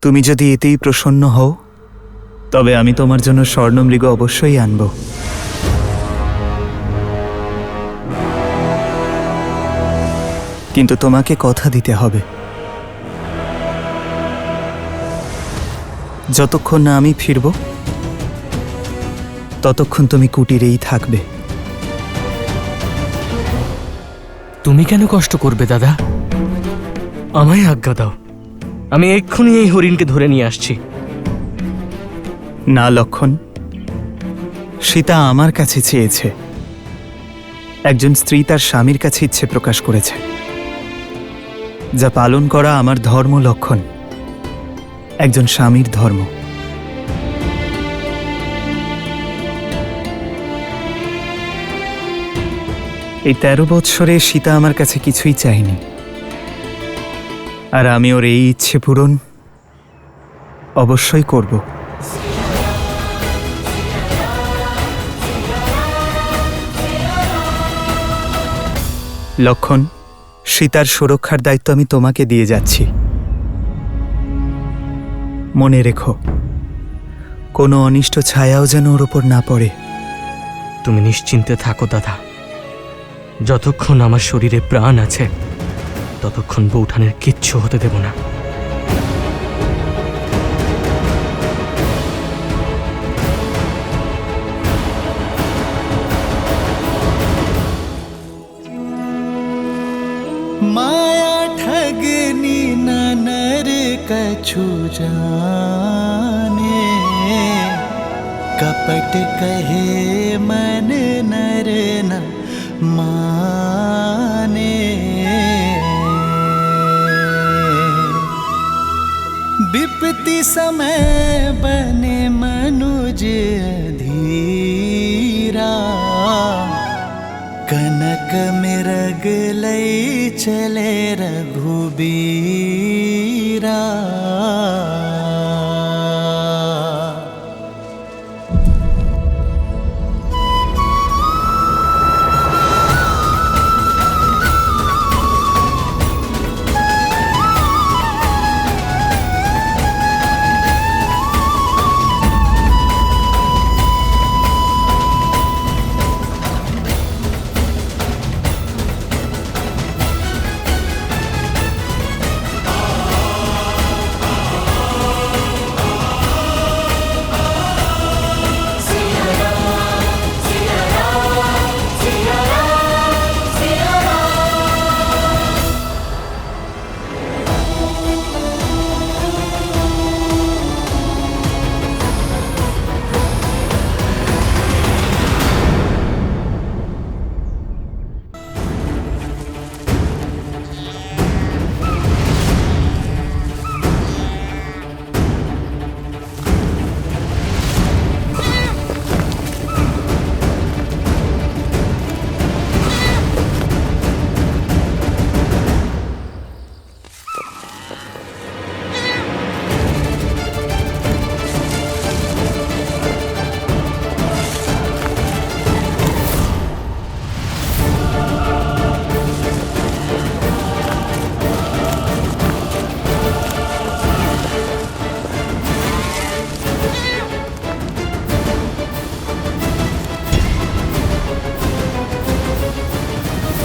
তুমি যদি এতেই প্রসন্ন হও তবে আমি তোমার জন্য স্বর্ণমৃগ অবশ্যই আনব। কিন্তু তোমাকে কথা দিতে হবে, যতক্ষণ না আমি ফিরব ততক্ষণ তুমি কুটিরেই থাকবে। তুমি কেন কষ্ট করবে দাদা? আমায় আজ্ঞা দাও, আমি এক্ষুনি এই হরিণকে ধরে নিয়ে আসছি। না লক্ষণ, সীতা আমার কাছে চেয়েছে। একজন স্ত্রী তার স্বামীর কাছে ইচ্ছে প্রকাশ করেছে, যা পালন করা আমার ধর্ম লক্ষণ, একজন স্বামীর ধর্ম। এই 13 বৎসরে সীতা আমার কাছে কিছুই চায়নি, আর আমি ওর এই ইচ্ছে পূরণ অবশ্যই করব। লক্ষণ, সীতার সুরক্ষার দায়িত্ব আমি তোমাকে দিয়ে যাচ্ছি। মনে রেখো, কোনো অনিষ্ট ছায়াও যেন ওর উপর না পড়ে। তুমি নিশ্চিন্তে থাকো দাদা, যতক্ষণ আমার শরীরে প্রাণ আছে ততক্ষণ বৌঠানের কিচ্ছু হতে দেব না। माया ठगनी न नर कछु जाने, कपट कहे मन नर न माने। विपत्ति समय बने मनुज धीरा, कनक मृग लय चले रघुबीरा।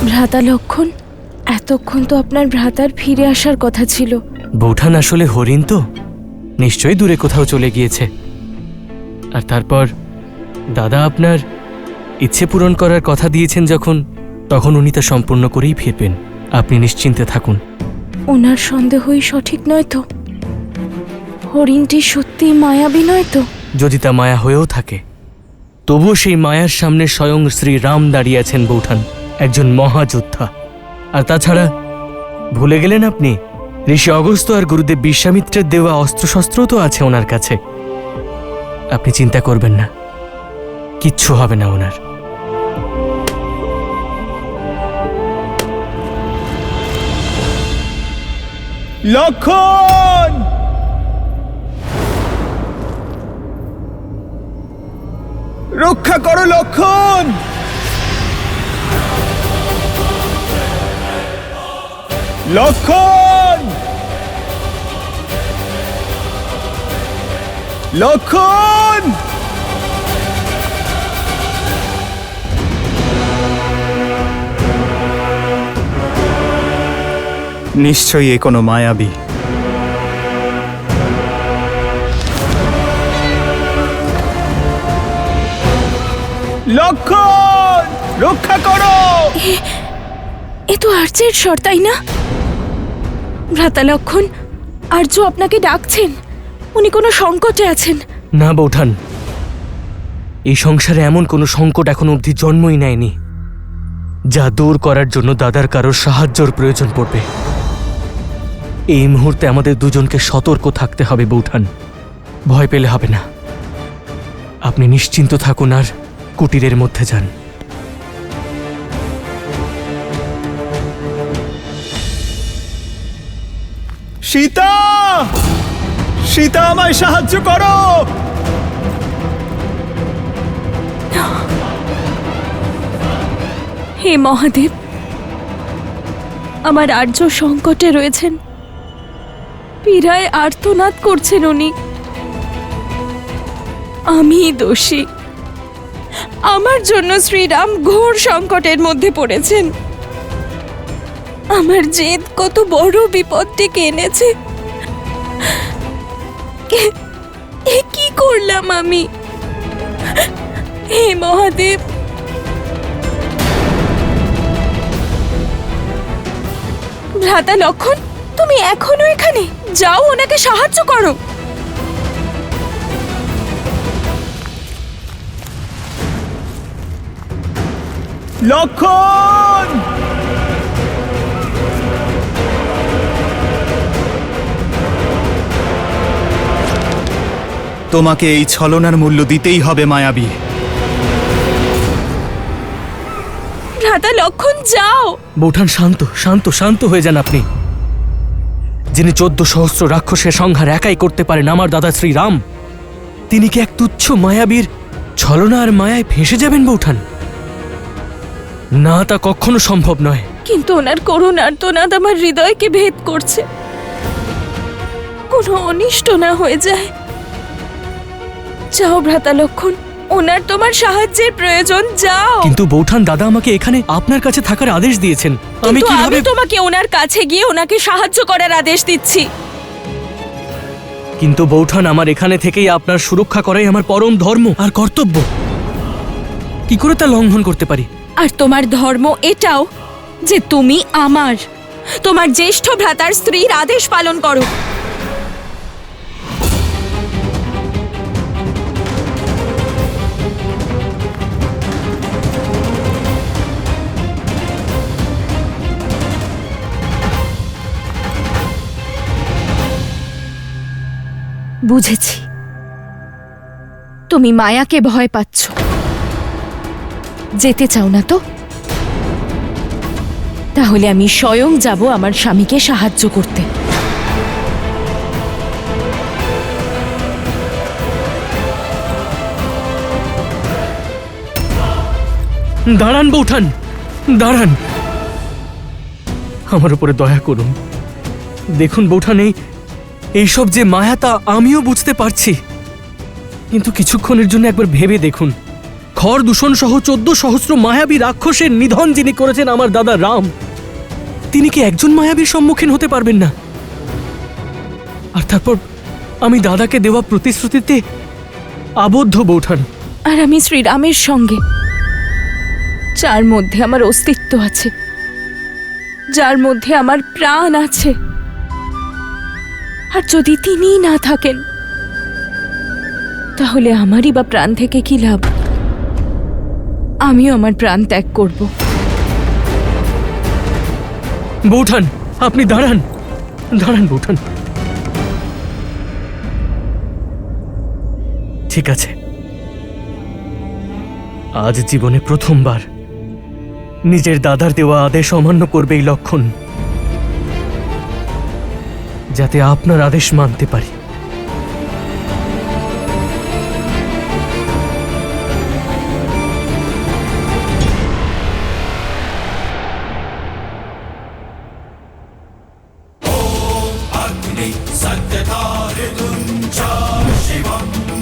ভ্রাতা লক্ষণ, এতক্ষণ তো আপনার ভ্রাতার ফিরে আসার কথা ছিল। বৌঠান আসলে হরিণ তো, নিশ্চয়ই দূরে কোথাও চলে গিয়েছে। আর তারপর দাদা আপনার ইচ্ছে পূরণ করার কথা দিয়েছেন যখন, তখন উনি তা সম্পূর্ণ করেই ফিরবেন। আপনি নিশ্চিন্তে থাকুন। ওনার সন্দেহই সঠিক নয় তো? হরিণটি সত্যি মায়াবী নয় তো? যদি তা মায়া হয়েও থাকে, তবুও সেই মায়ার সামনে স্বয়ং শ্রী রাম দাঁড়িয়ে আছেন বৌঠান, একজন মহাযোদ্ধা। আর তাছাড়া ভুলে গেলেন আপনি, ঋষি অগস্ত্য আর গুরুদেব বিশ্বামিত্রের দেওয়া অস্ত্রশস্ত্রও তো আছে ওনার কাছে। আপনি চিন্তা করবেন না, কিচ্ছু হবে না ওনার। লক্ষণ, রক্ষা করো লক্ষণ। লক্ষণ, লক্ষণ! নিশ্চয়ই এ কোনো মায়াবী। লক্ষণ, রক্ষা করো! এ তো আর্যের স্বর, তাই না? ভ্রাতা লক্ষণ, আর্য আপনাকে ডাকছেন। উনি কোনো সংকটে আছেন। না বৌঠান, এই সংসারে এমন কোনো সংকট এখন অবধি জন্মই নেয়নি যা দূর করার জন্য দাদার কারোর সাহায্যর প্রয়োজন পড়বে। এই মুহূর্তে আমাদের দুজনকে সতর্ক থাকতে হবে বৌঠান। ভয় পেলে হবে না। আপনি নিশ্চিন্ত থাকুন আর কুটিরের মধ্যে যান। সীতা! সীতা, আমায় সাহায্য করো! হে মহাদেব, আমার আর্য সংকটে রয়েছেন। পীড়ায় আর্তনাদ করছেন উনি। আমি দোষী। আমার জন্য শ্রীরাম ঘোর সংকটের মধ্যে পড়েছেন। আমার জেদ কত বড় বিপদ ডেকে এনেছে। এ কি করলাম আমি? হে মহাদেব, ভ্রাতা লক্ষণ, তুমি এখনো এখানে? যাও, ওনাকে সাহায্য করো। লক্ষণ! তোমাকে এই ছলনার মূল্য দিতেই হবে মায়াবী। ভ্রাতা লক্ষণ, যাও। বৌঠান, শান্ত শান্ত শান্ত হয়ে যান আপনি। যিনি 14 সহস্র রাক্ষসের সংহার একাই করতে পারেন, আমার দাদা শ্রীরাম, তিনি কি এক তুচ্ছ মায়াবীর ছলনা আর মায়ায় ফেঁসে যাবেন বৌঠান? না, তা কখনো সম্ভব নয়। কিন্তু ওনার করুণ আর্তনাদ আমার হৃদয়কে ভেদ করছে। কোনো অনিষ্ট না হয়ে যায়। যাও ভ্রাতা লক্ষণ, ওনার তোমার সাহায্যের প্রয়োজন, যাও। কিন্তু বৌঠান, দাদা আমাকে এখানে আপনার কাছে থাকার আদেশ দিয়েছেন। আমি কিন্তু কিভাবে? আমি তোমাকে ওনার কাছে গিয়ে ওনাকে সাহায্য করার আদেশ দিচ্ছি। কিন্তু বৌঠান, আমার এখানে থেকেই আপনার সুরক্ষা করাই আমার পরম ধর্ম আর কর্তব্য। কি করে তা লঙ্ঘন করতে পারি? আর তোমার ধর্ম এটাও যে তুমি আমার, তোমার জ্যেষ্ঠ ভ্রাতার স্ত্রীর আদেশ পালন করো। বুঝেছি, তুমি মায়াকে ভয় পাচ্ছ। যেতে চাও না তো? তাহলে আমি স্বয়ং যাব আমার স্বামীকে সাহায্য করতে। দাঁড়ান বৌঠান, দাঁড়ান। আমার উপরে দয়া করুন। দেখুন বৌঠান, এইসব যে মায়া তা আমিও বুঝতে পারছি, কিন্তু কিছুক্ষণের জন্য একবার ভেবে দেখুন, খড় দূষণ সহ 14 সহস্র মায়াবী রাক্ষসের নিধন যিনি করেছেন আমার দাদা রাম, তিনি কি একজন মায়াবীর সম্মুখীন হতে পারবেন না? আর তারপর আমি দাদাকে দেওয়া প্রতিশ্রুতিতে আবদ্ধ বৌঠান। আর আমি শ্রীরামের সঙ্গে, যার মধ্যে আমার অস্তিত্ব আছে, যার মধ্যে আমার প্রাণ আছে। আর যদি তিনিই না থাকেন, তাহলে আমারই বা প্রাণ থেকে কি লাভ? আমিও আমার প্রাণ ত্যাগ করব। বৌঠান, আপনি দাঁড়ান, দাঁড়ান বৌঠান। ঠিক আছে, আজ জীবনে প্রথমবার নিজের দাদার দেওয়া আদেশ অমান্য করবে এই লক্ষণ, যাতে আপনার আদেশ মানতে পারি। सत्यधारितुं च शिवम्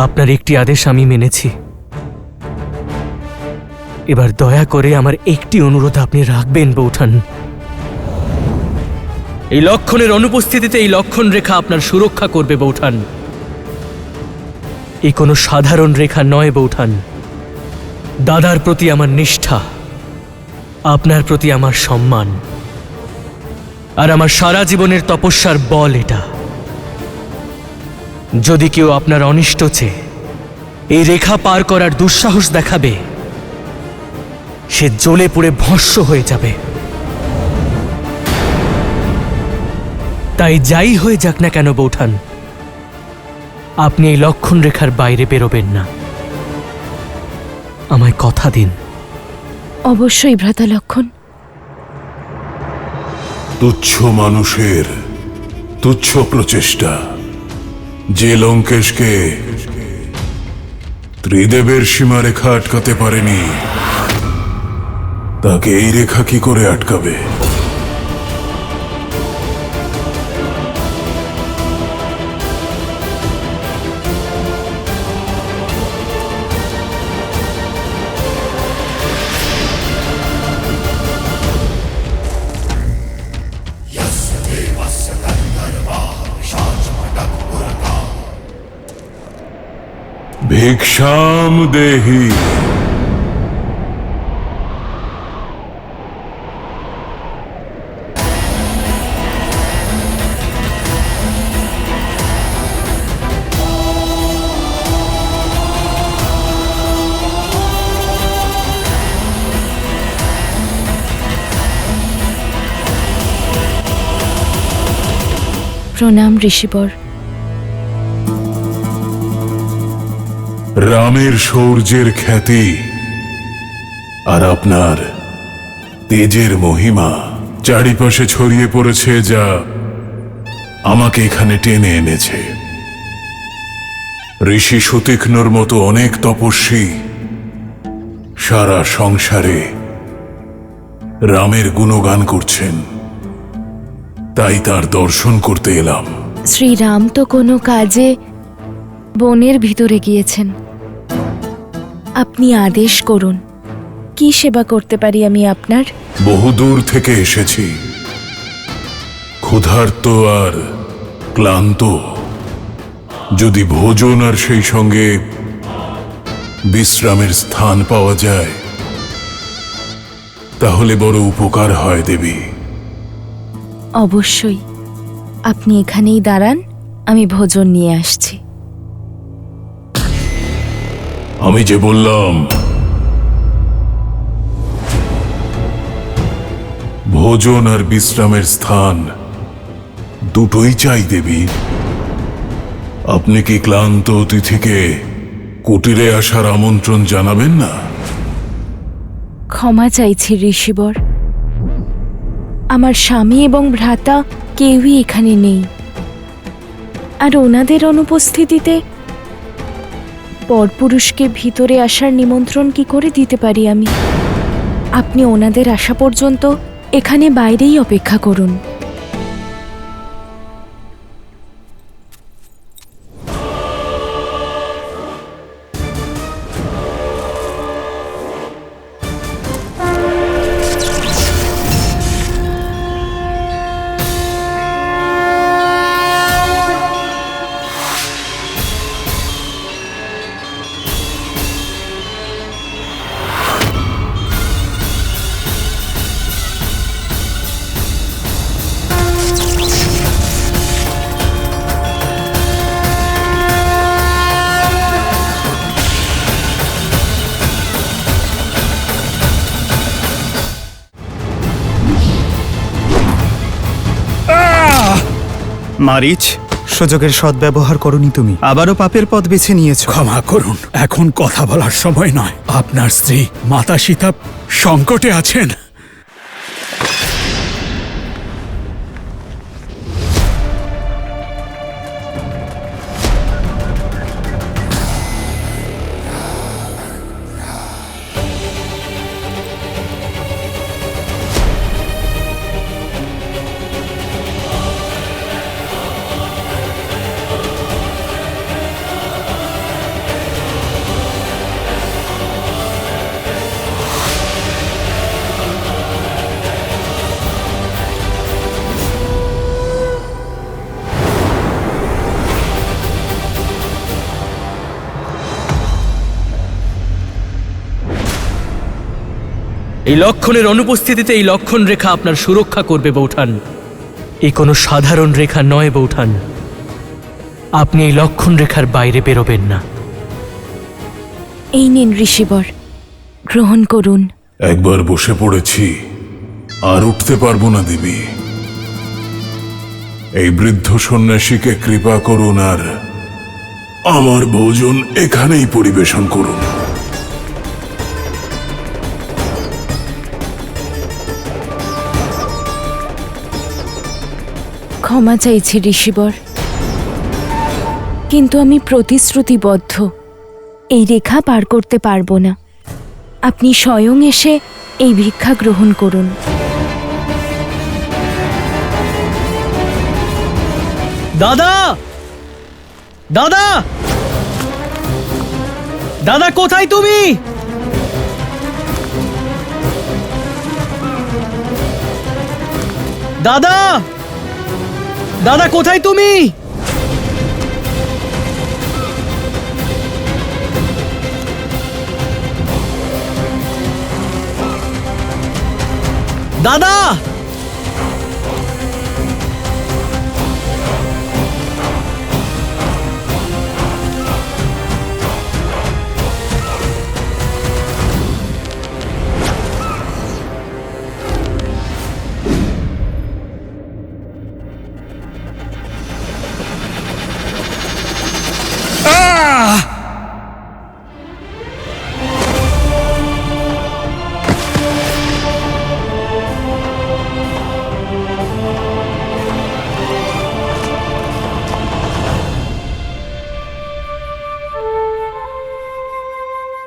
আপনার একটি আদেশ আমি মেনেছি। এবার দয়া করে আমার একটি অনুরোধ আপনি রাখবেন বৌঠান। এই লক্ষণের অনুপস্থিতিতে এই লক্ষণ রেখা আপনার সুরক্ষা করবে বৌঠান। এই কোনো সাধারণ রেখা নয় বৌঠান। দাদার প্রতি আমার নিষ্ঠা, আপনার প্রতি আমার সম্মান, আর আমার সারা জীবনের তপস্যার বল এটা। যদি কেউ আপনার অনিষ্ট চেয়ে এই রেখা পার করার দুঃসাহস দেখাবে, সে জ্বলে পুড়ে ভস্ম হয়ে যাবে। তাই যাই হয়ে যাক না কেন বৌঠান, আপনি এই লক্ষণ রেখার বাইরে বেরোবেন না। আমায় কথা দিন। অবশ্যই ভ্রাতা লক্ষণ। তুচ্ছ মানুষের তুচ্ছ প্রচেষ্টা যে লঙ্কেশকে ত্রিদেবের সীমারেখা আটকাতে পারেনি, তাকে এই রেখা কি করে আটকাবে? ভিক্ষাম দেহি। প্রণাম ঋষিবর। রামের শৌর্যের খ্যাতি আর আপনার তেজের মহিমা চারিপাশে ছড়িয়ে পড়েছে, যা আমাকে এখানে টেনে এনেছে। ঋষি সুতীক্ষ্ণর মতো অনেক তপস্বী সারা সংসারে রামের গুণগান করছেন, তাই তার দর্শন করতে এলাম। শ্রীরাম তো কোনো কাজে বনের ভিতরে গিয়েছেন। আপনি আদেশ করুন, কি সেবা করতে পারি আমি আপনার? বহুদূর থেকে এসেছি, ক্ষুধার্ত আর ক্লান্ত। যদি ভোজন আর সেই সঙ্গে বিশ্রামের স্থান পাওয়া যায়, তাহলে বড় উপকার হয় দেবী। অবশ্যই, আপনি এখানেই দাঁড়ান, আমি ভোজন নিয়ে আসছি। আমি যে বললাম, ভোজন আর বিশ্রামের স্থান দুটোই চাই দেবী। আপনি কি ক্লান্ত অতিথিকে কুটিরে আসার আমন্ত্রণ জানাবেন না? ক্ষমা চাইছি ঋষিবর, আমার স্বামী এবং ভ্রাতা কেউই এখানে নেই, আর ওনাদের অনুপস্থিতিতে পরপুরুষকে ভিতরে আসার নিমন্ত্রণ কি করে দিতে পারি আমি? আপনি ওনাদের আসা পর্যন্ত এখানে বাইরেই অপেক্ষা করুন। মারিচ, সুযোগের সদ্ব্যবহার করনি তুমি, আবারও পাপের পথ বেছে নিয়েছো। ক্ষমা করুন, এখন কথা বলার সময় নয়। আপনার স্ত্রী মাতা সীতা সংকটে আছেন। এই লক্ষণের অনুপস্থিতিতে এই লক্ষণ রেখা আপনার সুরক্ষা করবে বৌঠান। এই কোনো সাধারণ রেখা নয় বৌঠান। আপনি এই লক্ষণ রেখার বাইরে বেরোবেন না। এই নিন ঋষিবর, গ্রহণ করুন। একবার বসে পড়েছি, আর উঠতে পারবো না দেবী। এই বৃদ্ধ সন্ন্যাসীকে কৃপা করুন আর আমার ভোজন এখানেই পরিবেশন করুন। ক্ষমা চাইছি ঋষিবর, কিন্তু আমি প্রতিশ্রুতিবদ্ধ, এই রেখা পার করতে পারবো না। আপনি স্বয়ং এসে এই ভিক্ষা গ্রহণ করুন। দাদা, দাদা, দাদা কোথায় তুমি? দাদা, দাদা কোথায় তুমি? দাদা,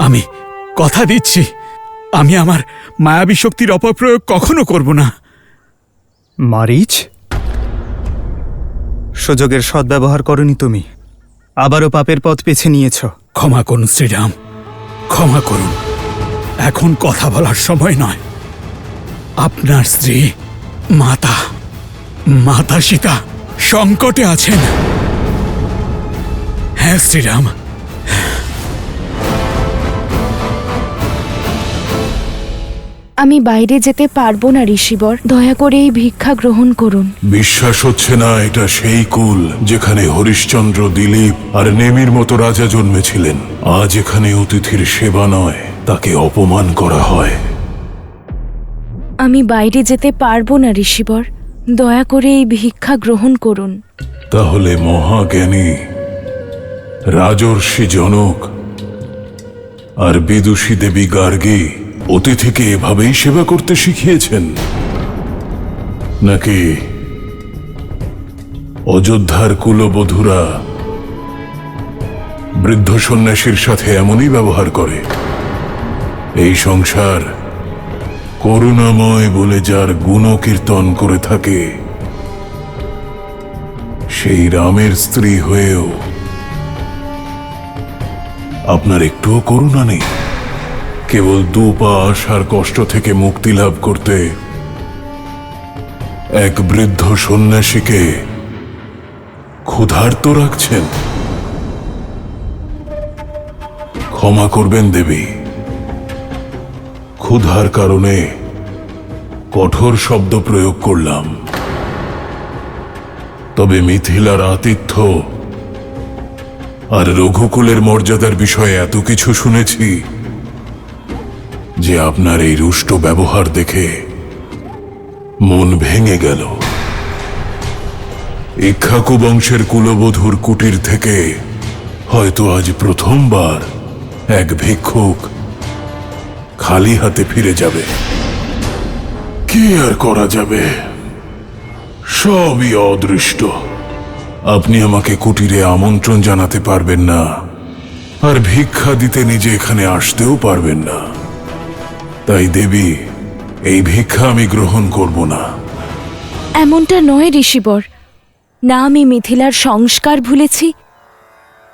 আমি কথা দিচ্ছি, আমি আমার মায়াবী শক্তির অপপ্রয়োগ কখনো করব না। মারিচ, সুযোগের সদ্ব্যবহার করনি তুমি, আবারও পাপের পথ বেছে নিয়েছ। ক্ষমা করুন শ্রীরাম, ক্ষমা করুন। এখন কথা বলার সময় নয়। আপনার স্ত্রী মাতা সীতা সংকটে আছেন। হ্যাঁ শ্রীরাম, আমি বাইরে যেতে পারবো না ঋষিবর, দয়া করে এই ভিক্ষা গ্রহণ করুন। বিশ্বাস হচ্ছে না এটা সেই কুল যেখানে হরিশ্চন্দ্র, দিলীপ আর নেমির মতো রাজা জন্মেছিলেন। আজ এখানে অতিথির সেবা নয়, তাকে অপমান করা হয়। আমি বাইরে যেতে পারবো না ঋষিবর, দয়া করে এই ভিক্ষা গ্রহণ করুন। তাহলে মহাজ্ঞানী রাজর্ষি জনক আর বিদুষী দেবী গার্গী অতিথিকে এভাবেই সেবা করতে শিখিয়েছেন, নাকি অযোধ্যার কুলবধূরা বৃদ্ধ সন্ন্যাসীর সাথে এমনই ব্যবহার করে? এই সংসার করুণাময় বলে যার গুণকীর্তন করে থাকে, সেই রামের স্ত্রী হয়েও আপনার একটুও করুণা নেই? কেবল দুপা আসার কষ্ট থেকে মুক্তি লাভ করতে এক বৃদ্ধ সন্ন্যাসীকে ক্ষুধার্ত রাখছেন। ক্ষমা করবেন দেবী, ক্ষুধার কারণে কঠোর শব্দ প্রয়োগ করলাম। তবে মিথিলার আতিথ্য আর রঘুকুলের মর্যাদার বিষয়ে এত কিছু শুনেছি যে আপনার এই রুষ্ট ব্যবহার দেখে মন ভেঙে গেল। ইক্ষ্বাকু বংশের কুলবধূর কুটির থেকে হয়তো আজ প্রথমবার এক ভিক্ষুক খালি হাতে ফিরে যাবে। কি আর করা যাবে, সবই অদৃষ্ট। আপনি আমাকে কুটিরে আমন্ত্রণ জানাতে পারবেন না, আর ভিক্ষা দিতে নিজে এখানে আসতেও পারবেন না। তাই দেবী, এই ভিক্ষা আমি গ্রহণ করব না। এমনটা নয় ঋষিবর, না আমি মিথিলার সংস্কার ভুলেছি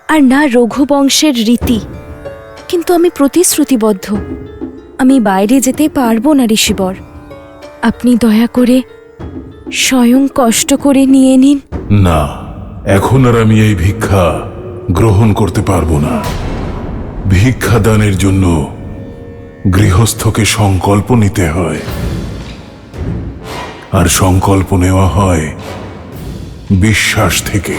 আর না রঘুবংশের রীতি, কিন্তু আমি প্রতিশ্রুতিবদ্ধ, আমি বাইরে যেতে পারবো না ঋষিবর। আপনি দয়া করে স্বয়ং কষ্ট করে নিয়ে নিন। না, এখন আর আমি এই ভিক্ষা গ্রহণ করতে পারবো না। ভিক্ষা দানের জন্য গৃহস্থকে সংকল্প নিতে হয়, আর সংকল্প নেওয়া হয় বিশ্বাস থেকে।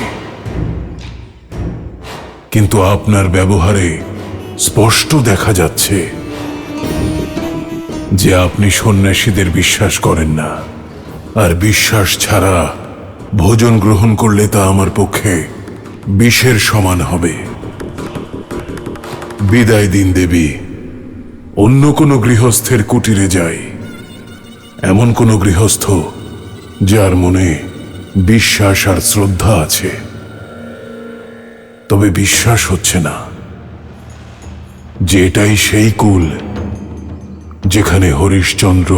কিন্তু আপনার ব্যবহারে স্পষ্ট দেখা যাচ্ছে যে আপনি সন্ন্যাসীদের বিশ্বাস করেন না, আর বিশ্বাস ছাড়া ভোজন গ্রহণ করলে তা আমার পক্ষে বিষের সমান হবে। বিদায় দিন দেবী, অন্য কোনো গৃহস্থের কুটিরে যাই, এমন কোনো গৃহস্থ যার মনে বিশ্বাস আর শ্রদ্ধা আছে। তবে বিশ্বাস হচ্ছে না যে এটাই সেই কুল যেখানে হরিশ্চন্দ্র,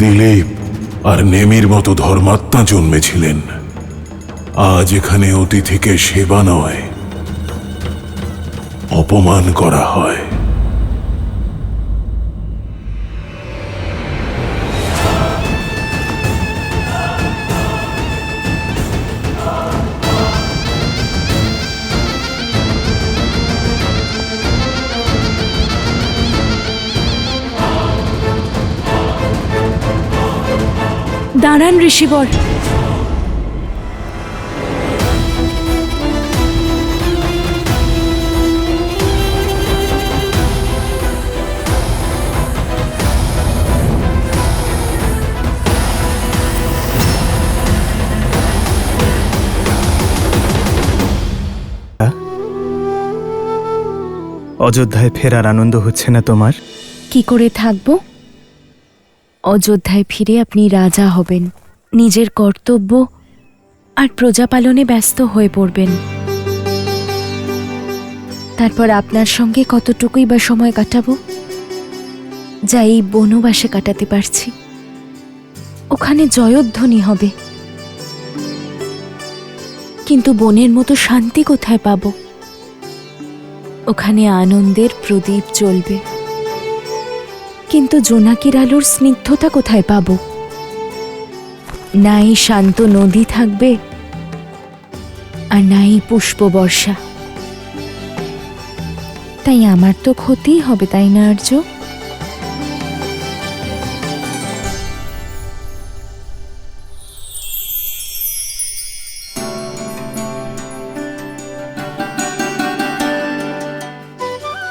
দিলীপ আর নেমির মতো ধর্মাত্মা জন্মেছিলেন। আজ এখানে অতিথিকে সেবা নয়, অপমান করা হয়। দাঁড়ান ঋষিবর। অযোধ্যায় ফেরার আনন্দ হচ্ছে না তোমার? কি করে থাকব? অযোধ্যায় ফিরে আপনি রাজা হবেন, নিজের কর্তব্য আর প্রজা পালনে ব্যস্ত হয়ে পড়বেন। তারপর আপনার সঙ্গে কতটুকুই বা সময় কাটাবো, যা এই বনবাসে কাটাতে পারছি। ওখানে জয়ধ্বনি হবে, কিন্তু বনের মতো শান্তি কোথায় পাবো? ওখানে আনন্দের প্রদীপ জ্বলবে, কিন্তু জোনাকির আলোর স্নিগ্ধতা কোথায় পাব? নাই শান্ত নদী থাকবে, আর নাই পুষ্প বর্ষা। তাই আমার তো ক্ষতিই হবে, তাই না আর্য?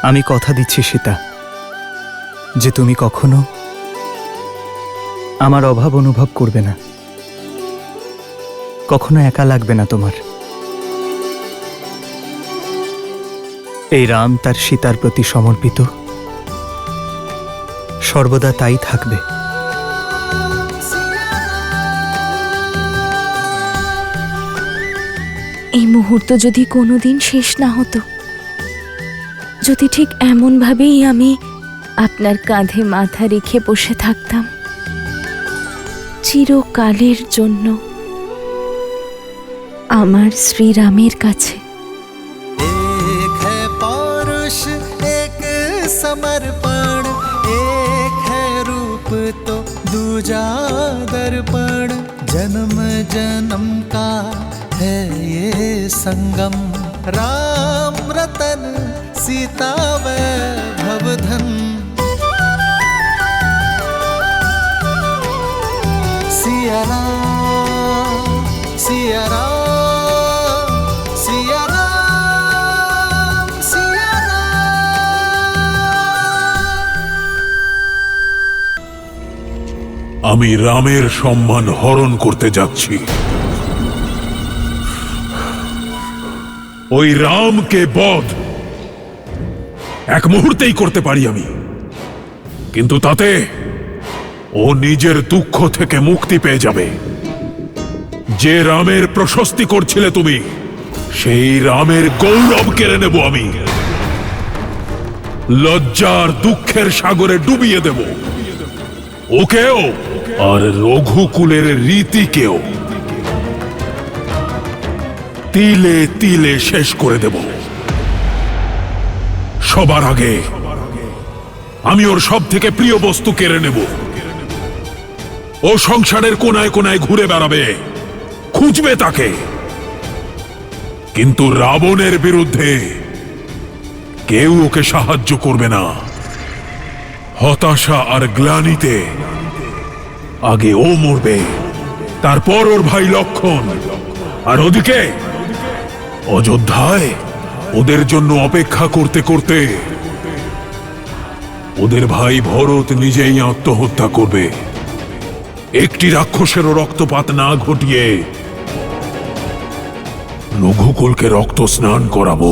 আমি কথা দিচ্ছি সীতা যে তুমি কখনো আমার অভাব অনুভব করবে না, কখনো একা লাগবে না তোমার। এই রাম তার সীতার প্রতি সমর্পিত, সর্বদা তাই থাকবে। এই মুহূর্ত যদি কোনোদিন শেষ না হতো, যদি ঠিক এমন ভাবেই আমি আপনার কাঁধে মাথা রেখে বসে থাকতাম চিরকালের জন্য আমার শ্রীরামের কাছে। एक है पौरुष एक समर्पण, एक है रूप तो दूजा दर्पण। जन्म जन्म का है ये संगम, राम रतन सीता वैभव धन। सिया राम सिया राम सिया राम सिया राम। আমি রামের সম্মান হরণ করতে যাচ্ছি। ওই রামকে বধ এক মুহূর্তেই করতে পারি আমি, কিন্তু তাতে ও নিজের দুঃখ থেকে মুক্তি পেয়ে যাবে। যে রামের প্রশস্তি করছিলে তুমি, সেই রামের গৌরব কেড়ে নেব আমি, লজ্জার দুঃখের সাগরে ডুবিয়ে দেব ওকেও আর রঘুকুলের রীতিকেও। তিলে তিলে শেষ করে দেব। সবার আগে আমি ওর সব থেকে প্রিয় বস্তু কেড়ে নেব। ও সংসারের কোনায় কোনায় ঘুরে বেড়াবে, খুঁজবে তাকে, কিন্তু রাবণের বিরুদ্ধে কেউ ওকে সাহায্য করবে না। হতাশা আর গ্লানিতে আগে ও মরবে, তারপর ওর ভাই লক্ষণ। আর ওদিকে অযোধ্যায় ওদের জন্য অপেক্ষা করতে করতে ওদের ভাই ভরত নিজেই আত্মহত্যা করবে। একটি রাক্ষসেরও রক্তপাত না ঘটিয়ে রঘুকুলকে রক্ত স্নান করাবো।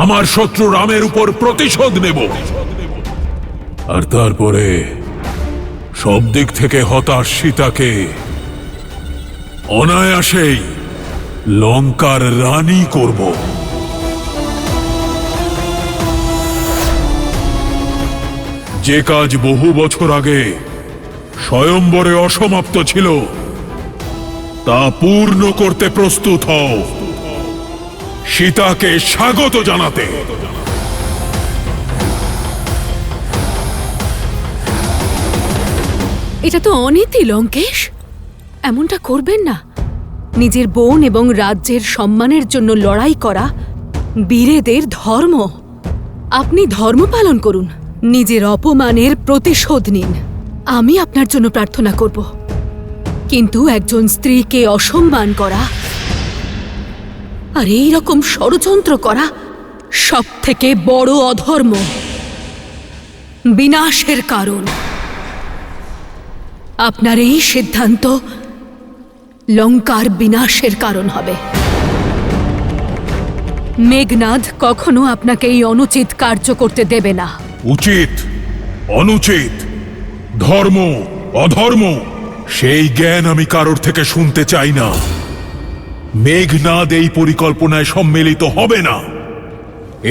আমার শত্রু রামের উপর প্রতিশোধ নেব। আর তারপরে সব দিক থেকে হতাশ সীতাকে অনায়াসেই লঙ্কার রানী করব। যে কাজ বহু বছর আগে স্বয়ম্বরে অসমাপ্ত ছিল তা পূর্ণ করতে প্রস্তুত হও। সীতাকে স্বাগত জানাতে। এটা তো অনীতি লঙ্কেশ, এমনটা করবেন না। নিজের বোন এবং রাজ্যের সম্মানের জন্য লড়াই করা বীরেদের ধর্ম। আপনি ধর্ম পালন করুন, নিজের অপমানের প্রতিশোধ নিন। আমি আপনার জন্য প্রার্থনা করব, কিন্তু একজন স্ত্রীকে অসম্মান করা আর এই রকম ষড়যন্ত্র করা সব থেকে বড় অধর্ম, বিনাশের কারণ। আপনার এই সিদ্ধান্ত লঙ্কার বিনাশের কারণ হবে। মেঘনাদ কখনো আপনাকে এই অনুচিত কার্য করতে দেবে না। উচিত, অনুচিত, ধর্ম, অধর্ম, সেই জ্ঞান আমি কারোর থেকে শুনতে চাই না। মেঘনাদ এই পরিকল্পনায় সম্মিলিত হবে না।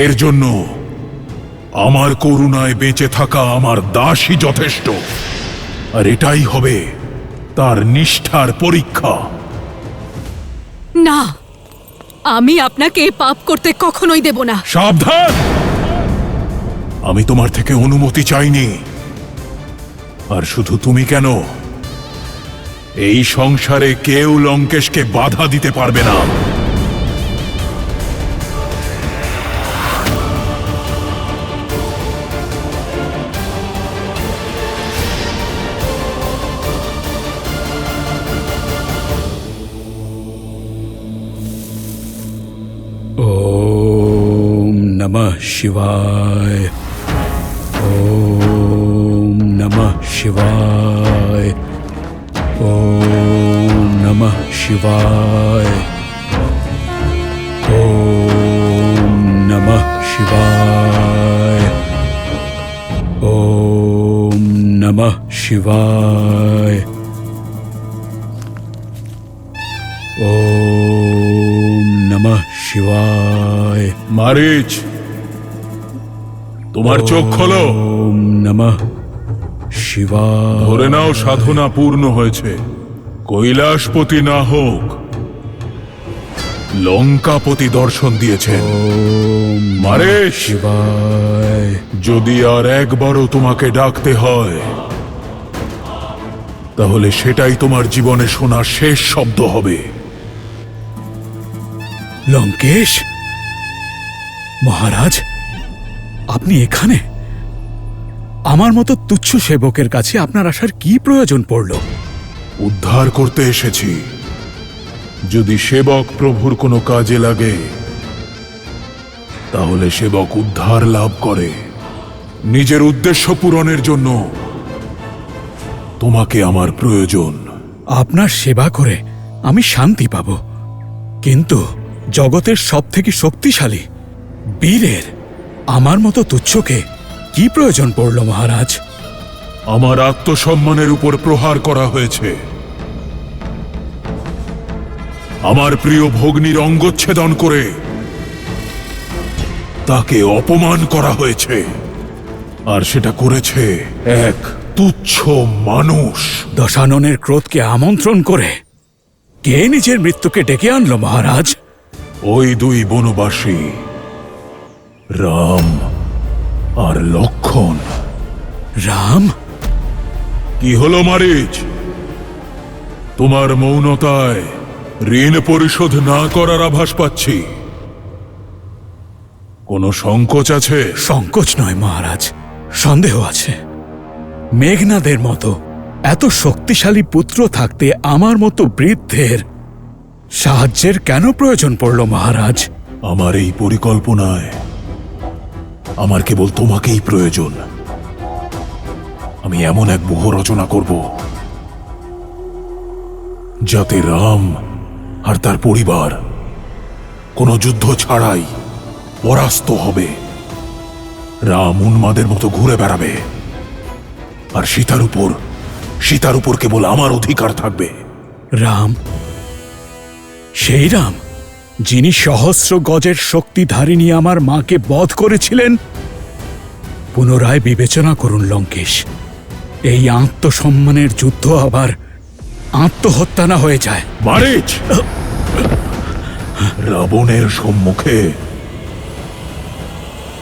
এর জন্য আমার করুণায় বেঁচে থাকা আমার দাসই যথেষ্ট। আর এটাই হবে তার নিষ্ঠার পরীক্ষা। না, আমি আপনাকে এ পাপ করতে কখনোই দেব না। সাবধান! আমি তোমার থেকে অনুমতি চাইনি। আর শুধু তুমি কেন, এই সংসারে কেউ লঙ্কেশকে বাধা দিতে পারবে না। ওম নমঃ শিবায়। ওম নমঃ শিবায়। ওম নমঃ শিবায়। ওম নমঃ শিবায়। ওম নমঃ শিবায়। ওম নমঃ শিবায়। মারিচ, তোমার চোখ খোলো। ওম নমঃ শিবায়। ধরে নাও সাধনা পূর্ণ হয়েছে। কৈলাসপতি না হোক, লঙ্কাপতি দর্শন দিয়েছেন। ওম মারিচ, শিবায়। যদি আর একবারও তোমাকে ডাকতে হয় তাহলে সেটাই তোমার জীবনে শোনা শেষ শব্দ হবে। লঙ্কেশ মহারাজ, আপনি এখানে? আমার মতো তুচ্ছ সেবকের কাছে আপনার আসার কি প্রয়োজন পড়ল? উদ্ধার করতে এসেছি। যদি সেবক প্রভুর কোনো কাজে লাগে তাহলে সেবক উদ্ধার লাভ করে। নিজের উদ্দেশ্য পূরণের জন্য তোমাকে আমার প্রয়োজন। আপনার সেবা করে আমি শান্তি পাব, কিন্তু জগতের সবথেকে শক্তিশালী বীরের আমার মতো তুচ্ছকে কি প্রয়োজন পড়ল মহারাজ? আমার আত্মসম্মানের উপর প্রহার করা হয়েছে। আমার প্রিয় ভগ্নীর অঙ্গচ্ছেদন করে তাকে অপমান করা হয়েছে, আর সেটা করেছে এক তুচ্ছ মানুষ। দশাননের ক্রোধকে আমন্ত্রণ করে কে নিজের মৃত্যুকে ডেকে আনলো মহারাজ? ওই দুই বনবাসী, রাম আর লক্ষণ। রাম? কি হলো মারিচ? তোমার মৌনতায় ঋণ পরিশোধ না করার আভাস পাচ্ছি। কোনো সংকোচ আছে? সংকোচ নয় মহারাজ, সন্দেহ আছে। মেঘনাদের মতো এত শক্তিশালী পুত্র থাকতে আমার মতো বৃদ্ধের সাহায্যের কেন প্রয়োজন পড়ল মহারাজ? আমার এই পরিকল্পনায় আমার কেবল তোমাকেই প্রয়োজন। আমি এমন এক ব্যূহ রচনা করব যাতে রাম আর তার পরিবার কোনো যুদ্ধ ছাড়াই পরাস্ত হবে। রাম উন্মাদের মতো ঘুরে বেড়াবে, আর সীতার উপর কেবল আমার অধিকার থাকবে। রাম, সেই রাম যিনি সহস্র গজের শক্তিধারিণী আমার মাকে বধ করেছিলেন? পুনরায় বিবেচনা করুন লঙ্কেশ, এই আত্মসম্মানের যুদ্ধ আবার আত্মহত্যা না হয়ে যায়। মারিচ, রাবণের সম্মুখে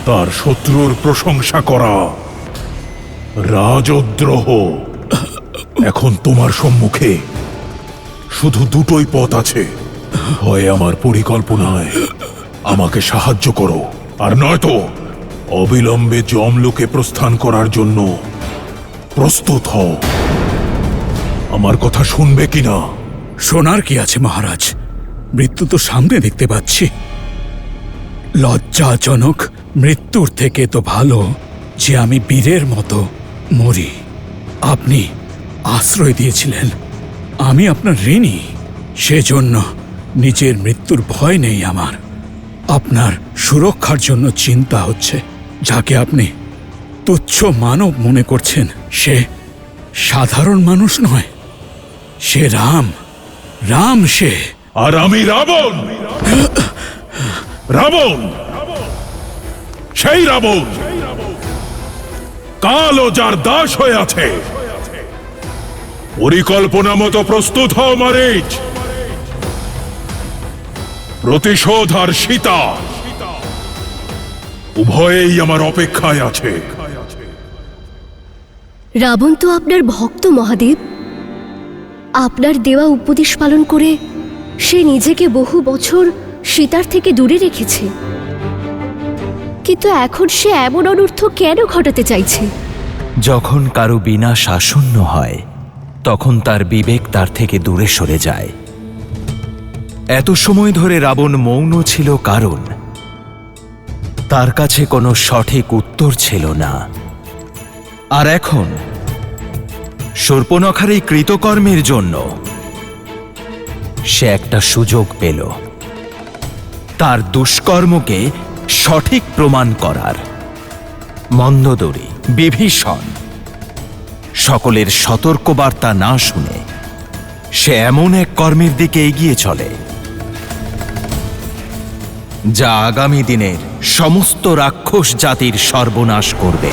তার শত্রুর প্রশংসা করা রাজদ্রোহ। এখন তোমার সম্মুখে শুধু দুটোই পথ আছে, হয় আমার পরিকল্পনায় আমাকে সাহায্য করো, আর নয়তো অবিলম্বে যমলোকে প্রস্থান করার জন্য প্রস্তুত হও। আমার কথা শুনবে কিনা? শোনার কি আছে মহারাজ, মৃত্যু তো সামনে দেখতে পাচ্ছি। লজ্জাজনক মৃত্যুর থেকে তো ভালো যে আমি বীরের মতো মরি। আপনি আশ্রয় দিয়েছিলেন, আমি আপনার ঋণী, সেজন্য নিজের মৃত্যুর ভয় নেই আমার। আপনার সুরক্ষার জন্য চিন্তা হচ্ছে। যাকে আপনি তুচ্ছ মানব মনে করছেন সে সাধারণ মানুষ নয়, সে রাম সে। আর আমি রাবণ, রাবণ, সেই রাবণ কাল ও যার দাস হয়ে আছে। পরিকল্পনা মতো প্রস্তুত হও মারিচ। প্রতিশোধ আর সীতা উভয়েই আমার অপেক্ষায় আছে। রাবণ তো আপনার ভক্ত মহাদেব। আপনার দেওয়া উপদেশ পালন করে সে নিজেকে বহু বছর সীতার থেকে দূরে রেখেছে, কিন্তু এখন সে এমন অনর্থ কেন ঘটাতে চাইছে? যখন কারো বিনাশ আসন্ন হয় তখন তার বিবেক তার থেকে দূরে সরে যায়। এত সময় ধরে রাবণ মৌন ছিল কারণ তার কাছে কোনো সঠিক উত্তর ছিল না। আর এখন শূর্পণখার এই কৃতকর্মের জন্য সে একটা সুযোগ পেল তার দুষ্কর্মকে সঠিক প্রমাণ করার। মন্দোদরী, বিভীষণ সকলের সতর্কবার্তা না শুনে সে এমন এক কর্মের দিকে এগিয়ে চলে যা আগামী দিনের সমস্ত রাক্ষস জাতির সর্বনাশ করবে।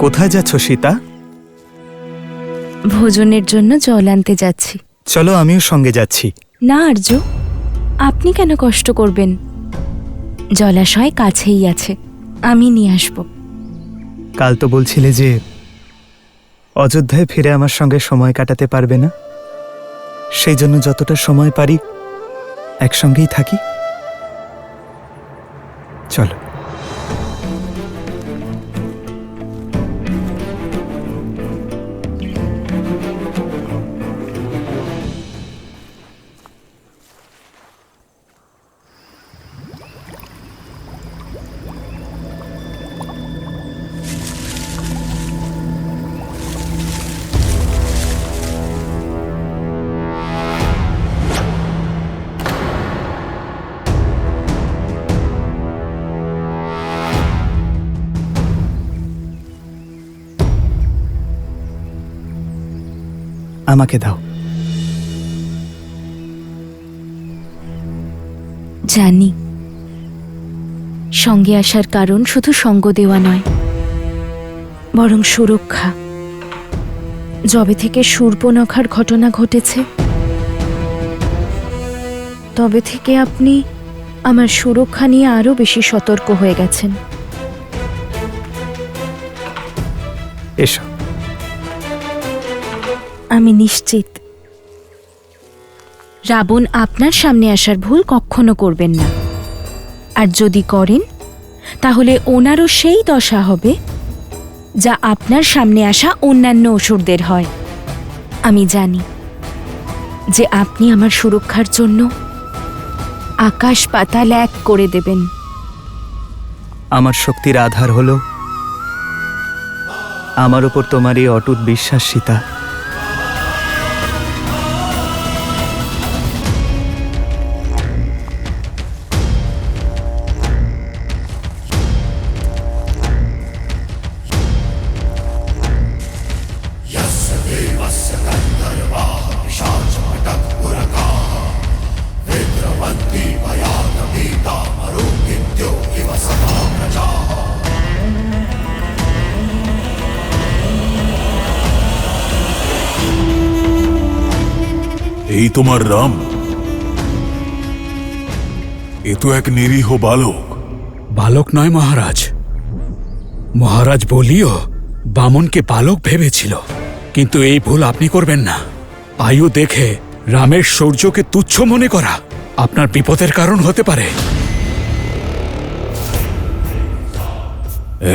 কোথায় যাচ্ছ সীতা? ভোজনের জন্য জল আনতে যাচ্ছি। চলো, আমিও সঙ্গে যাচ্ছি। না আর্য, আপনি কেন কষ্ট করবেন? জলাশয় কাছেই আছে, আমি নিয়ে আসব। কাল তো বলছিলে যে অযোধ্যায় ফিরে আমার সঙ্গে সময় কাটাতে পারবে না, সেই জন্য যতটা সময় পারি একসঙ্গেই থাকি। চলো। আমাকে দাও। জানি সঙ্গে আসার কারণ শুধু সঙ্গ দেওয়া নয়, বরং সুরক্ষা। যবে থেকে শূর্পণখার ঘটনা ঘটেছে তবে থেকে আপনি আমার সুরক্ষা নিয়ে আরো বেশি সতর্ক হয়ে গেছেন। এসো। আমি নিশ্চিত রাবণ আপনার সামনে আসার ভুল কখনো করবেন না, আর যদি করেন তাহলে ওনারও সেই দশা হবে যা আপনার সামনে আসা অন্যান্য অসুরদের হয়। আমি জানি যে আপনি আমার সুরক্ষার জন্য আকাশ পাতাল এক করে দেবেন। আমার শক্তির আধার হলো আমার ওপর তোমার এই অটুট বিশ্বাস, সীতা। এই তোমার রাম? এ তো এক নিরীহ বালক। বালক নয় মহারাজ। মহারাজ বলিও বামনকে বালক ভেবেছিল, কিন্তু এই ভুল আপনি করবেন না। আয়ু দেখে রামের শৌর্যকে তুচ্ছ মনে করা আপনার বিপদের কারণ হতে পারে।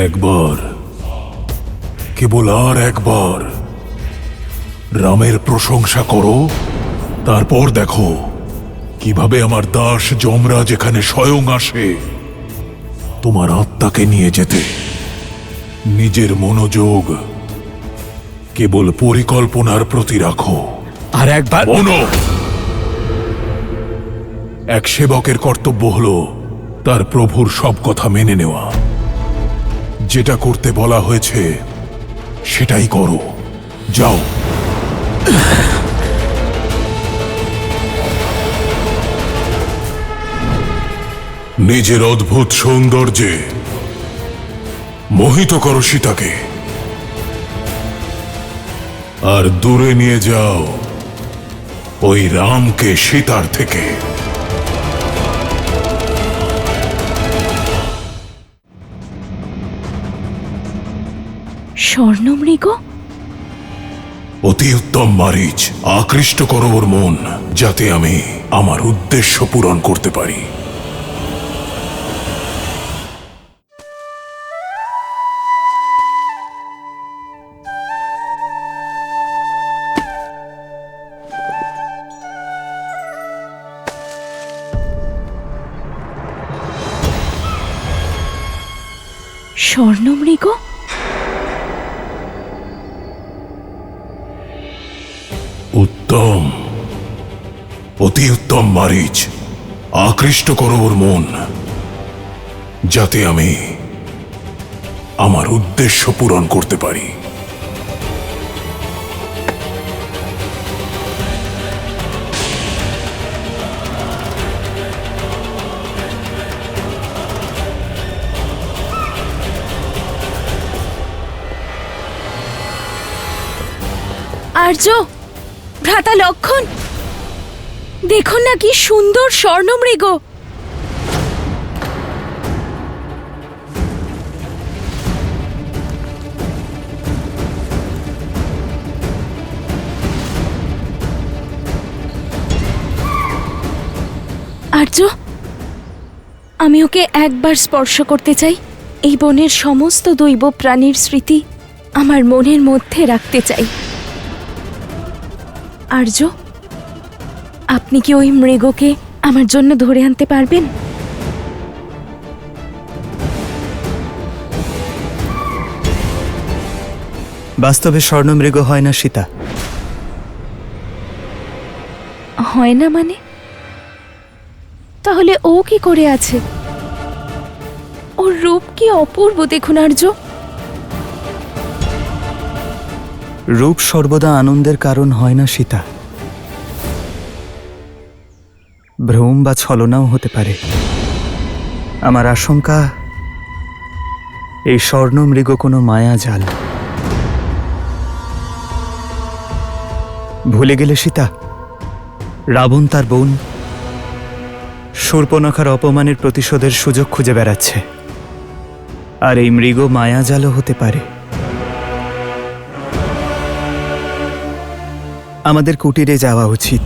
একবার, কেবল আর একবার রামের প্রশংসা করো, তারপর দেখো কিভাবে আমার দাস যমরাজ এখানে স্বয়ং আসে তোমার আত্মাকে নিয়ে যেতে। নিজের মনোযোগ কেবল পরিকল্পনার প্রতি রাখো। আর একবার মনো, এক সেবকের কর্তব্য হলো তার প্রভুর সব কথা মেনে নেওয়া। যেটা করতে বলা হয়েছে সেটাই করো। যাও। নিজের অদ্ভুত সৌন্দর্যে মোহিত করো সীতাকে, আর দূরে নিয়ে যাও ওই রামকে সীতার থেকে। স্বর্ণমৃগ? অতি উত্তম মারিচ, আকৃষ্ট করো ওর মন, যাতে আমি আমার উদ্দেশ্য পূরণ করতে পারি। স্বর্ণমৃগ? উত্তম, অতি উত্তম মারিচ, আকৃষ্ট করো ওর মন, যাতে আমি আমার উদ্দেশ্য পূরণ করতে পারি। আর্য, ভ্রাতা লক্ষণ, দেখুন না কি সুন্দর স্বর্ণমৃগ। আর্য, আমি ওকে একবার স্পর্শ করতে চাই। এই বনের সমস্ত দৈব প্রাণীর স্মৃতি আমার মনের মধ্যে রাখতে চাই। আর্য, আপনি কি ওই মৃগকে আমার জন্য ধরে আনতে পারবেন? বাস্তবে স্বর্ণমৃগ হয় না সীতা। হয় না মানে? তাহলে ও কি করে আছে? ওর রূপ কি অপূর্ব দেখুন আর্য। রূপ সর্বদা আনন্দের কারণ হয় না সীতা, ভ্রম বা ছলনাও হতে পারে। আমার আশঙ্কা এই স্বর্ণমৃগ কোনো মায়াজাল। ভুলে গেলে সীতা, রাবণ তার বোন শূর্পণখার অপমানের প্রতিশোধের সুযোগ খুঁজে বেড়াচ্ছে, আর এই মৃগ মায়াজালও হতে পারে। আমাদের কুটিরে যাওয়া উচিত।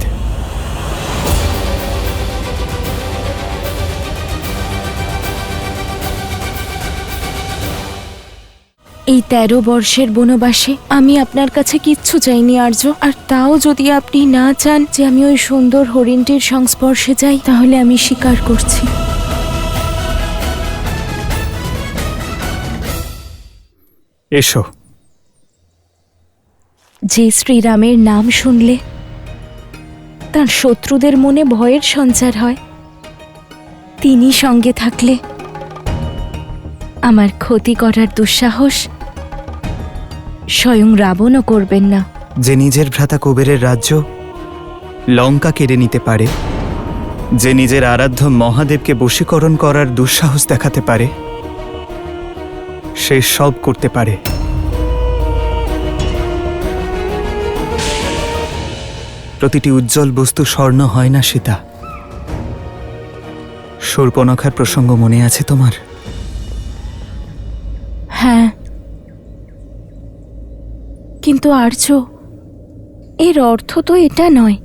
এই 13 বর্ষের বনবাসে আমি আপনার কাছে কিচ্ছু চাইনি আর্য, আর তাও যদি আপনি না চান যে আমি ওই সুন্দর হরিণটির সংস্পর্শে যাই, তাহলে আমি স্বীকার করছি। এসো। যে শ্রীরামের নাম শুনলে তার শত্রুদের মনে ভয়ের সঞ্চার হয়, তিনি সঙ্গে থাকলে আমার ক্ষতি করার দুঃসাহস স্বয়ং রাবণও করবেন না। যে নিজের ভ্রাতা কুবেরের রাজ্য লঙ্কা কেড়ে নিতে পারে, যে নিজের আরাধ্য মহাদেবকে বশীকরণ করার দুঃসাহস দেখাতে পারে, সে সব করতে পারে। প্রতিটি উজ্জ্বল বস্তু স্বর্ণ হয় না সীতা। শূর্পণখার প্রসঙ্গ মনে আছে তোমার? হ্যাঁ, কিন্তু আর্য, এর অর্থ তো এটা নয়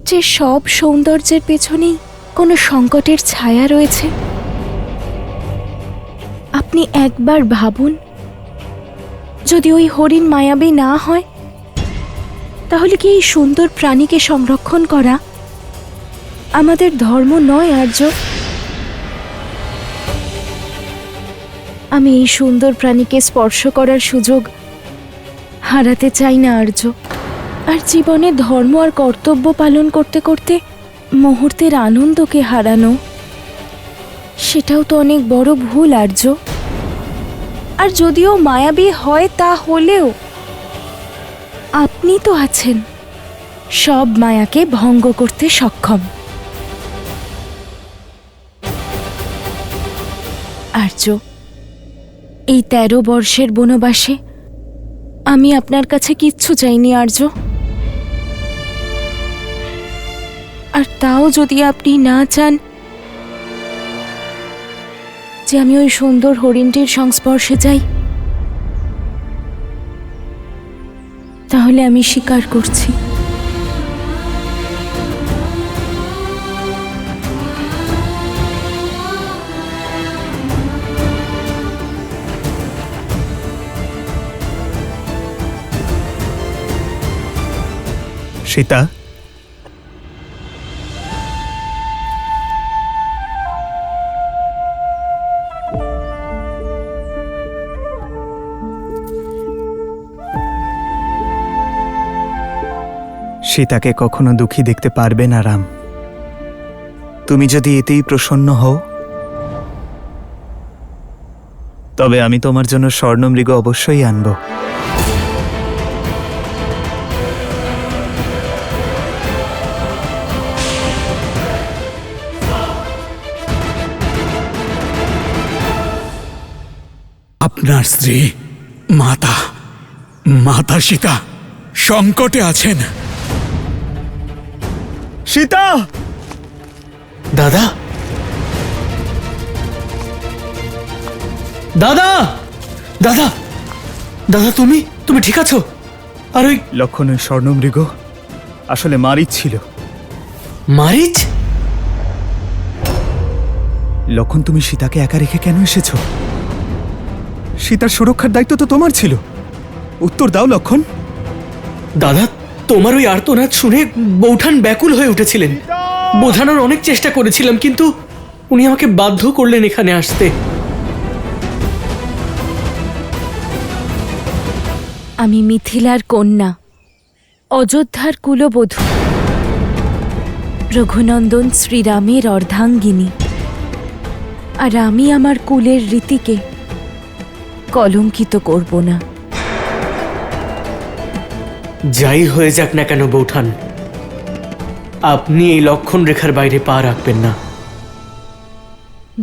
যে সব সৌন্দর্যের পেছনেই কোনো সংকটের ছায়া রয়েছে। আপনি একবার ভাবুন, যদি ওই হরিণ মায়াবী না হয়, তাহলে কি এই সুন্দর প্রাণীকে সংরক্ষণ করা আমাদের ধর্ম নয় আর্য? আমি এই সুন্দর প্রাণীকে স্পর্শ করার সুযোগ হারাতে চাই না আর্য। আর জীবনে ধর্ম আর কর্তব্য পালন করতে করতে মুহূর্তের আনন্দকে হারানো, সেটাও তো অনেক বড় ভুল আর্য। আর যদিও মায়াবী হয়, তা হলেও আপনি তো আছেন সব মায়াকে ভঙ্গ করতে সক্ষম। আর্য, এই 13 বর্ষের বনবাসে আমি আপনার কাছে কিচ্ছু চাইনি আর্য, আর তাও যদি আপনি না চান যে আমি ওই সুন্দর হরিণটির সংস্পর্শে যাই, তাহলে আমি স্বীকার করছি। সীতা, সীতাকে কখনো দুঃখী দেখতে পারবে না রাম। তুমি যদি এতেই প্রসন্ন হও, তবে আমি তোমার জন্য স্বর্ণমৃগ অবশ্যই আনব। আপনার স্ত্রী মাতা সীতা সংকটে আছেন। সীতা! দাদা, দাদা, দাদা, দাদা, তুমি ঠিক আছো? আর ওই লক্ষণ, ওই স্বর্ণমৃগ আসলে মারিচ ছিল। মারিচ? লক্ষণ, তুমি সীতাকে একা রেখে কেন এসেছো? সীতার সুরক্ষার দায়িত্ব তো তোমার ছিল। উত্তর দাও লক্ষণ। দাদা, তোমার ওই আর্তনাদ শুনে বৌঠান ব্যাকুল হয়ে উঠেছিলেন। বোঝানোর অনেক চেষ্টা করেছিলাম, কিন্তু উনি আমাকে বাধ্য করলেন এখানে আসতে। আমি মিথিলার কন্যা, অযোধ্যার কুলবধূ, রঘুনন্দন শ্রীরামের অর্ধাঙ্গিনী, আর আমি আমার কুলের রীতিকে কলঙ্কিত করব না। যাই হয়ে যাক না কেন বৌঠান, আপনি এই লক্ষণ রেখার বাইরে পা রাখবেন না।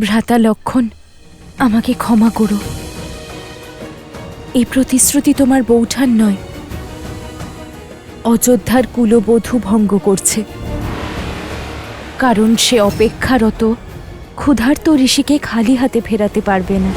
ভ্রাতা লক্ষণ, আমাকে ক্ষমা করো। এই প্রতিশ্রুতি তোমার বৌঠান নয়, অযোধ্যার কুলবধূ ভঙ্গ করছে, কারণ সে অপেক্ষারত ক্ষুধার্ত ঋষিকে খালি হাতে ফেরাতে পারবে না।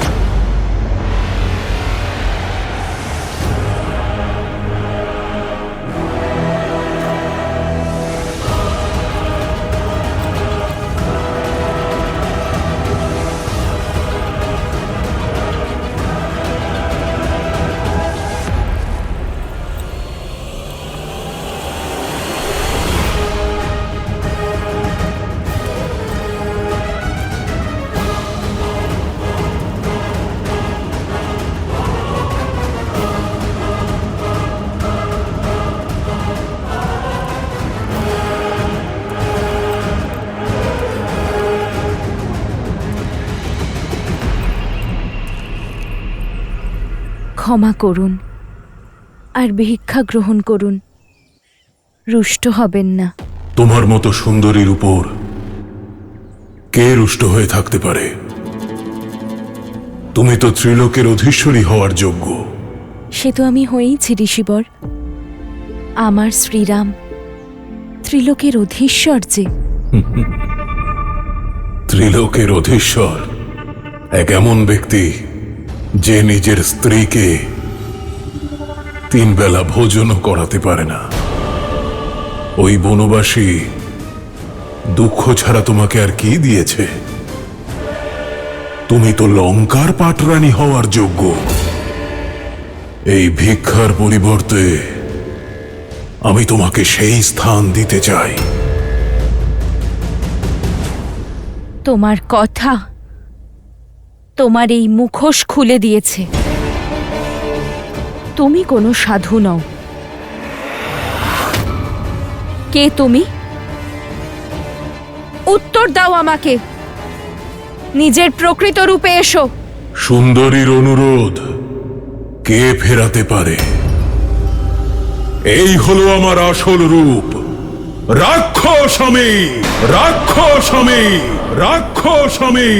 ক্ষমা করুন আর ভিক্ষা গ্রহণ করুন, রুষ্ট হবেন না। তোমার মতো সুন্দরীর উপর কে রুষ্ট হয়ে থাকতে পারে? তুমি তো ত্রিলোকের অধীশ্বরী হওয়ার যোগ্য। সে তো আমি হয়েইছি ঋষিবর। আমার শ্রীরাম ত্রিলোকের অধীশ্বর যে। ত্রিলোকের অধীশ্বর এক এমন ব্যক্তি যে নিজের স্ত্রীকে 3 বেলা ভোজনও করাতে পারে না। ওই বনবাসী দুঃখ ছাড়া তোমাকে আর কি দিয়েছে? তুমি তো লঙ্কার পাটরানী হওয়ার যোগ্য। এই ভিক্ষার পরিবর্তে আমি তোমাকে সেই স্থান দিতে চাই। তোমার কথা তোমার এই মুখোশ খুলে দিয়েছে। তুমি কোনো সাধু নও। কে তুমি? উত্তর দাও আমাকে। নিজের প্রকৃত রূপে এসো। সুন্দরীর অনুরোধ কে ফেরাতে পারে? এই হলো আমার আসল রূপ। রাক্ষস আমি, রাক্ষস আমি, রাক্ষস আমি।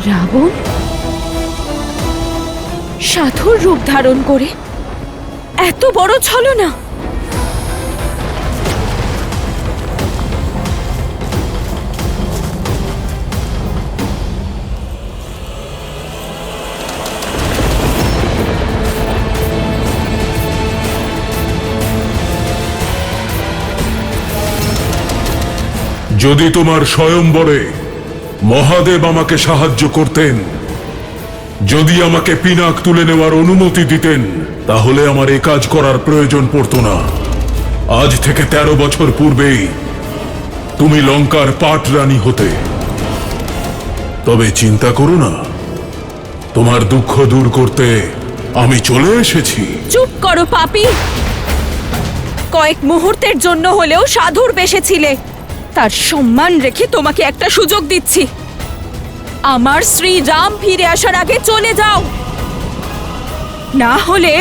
রাবণ সাধুর রূপ ধারণ করে এত বড় ছলনা! যদি তোমার স্বয়ম্বরে মহাদেব আমাকে সাহায্য করতেন, যদি আমাকে পিনাক তুলে নেওয়ার অনুমতি দিতেন, তাহলে আমার এ কাজ করার প্রয়োজন পড়তো না। আজ থেকে 13 বছর পূর্বেই তুমি লঙ্কার পাটরানী হতে। তবে চিন্তা করো না, তোমার দুঃখ দূর করতে আমি চলে এসেছি। চুপ করো পাপী! কয়েক মুহূর্তের জন্য হলেও সাধুর বেশে ছিলে। তার সম্মান রেখে তোমাকে একটা সুযোগ দিচ্ছি। আমার শ্রীরাম ফিরে আসার আগে চলে যাও, না হলে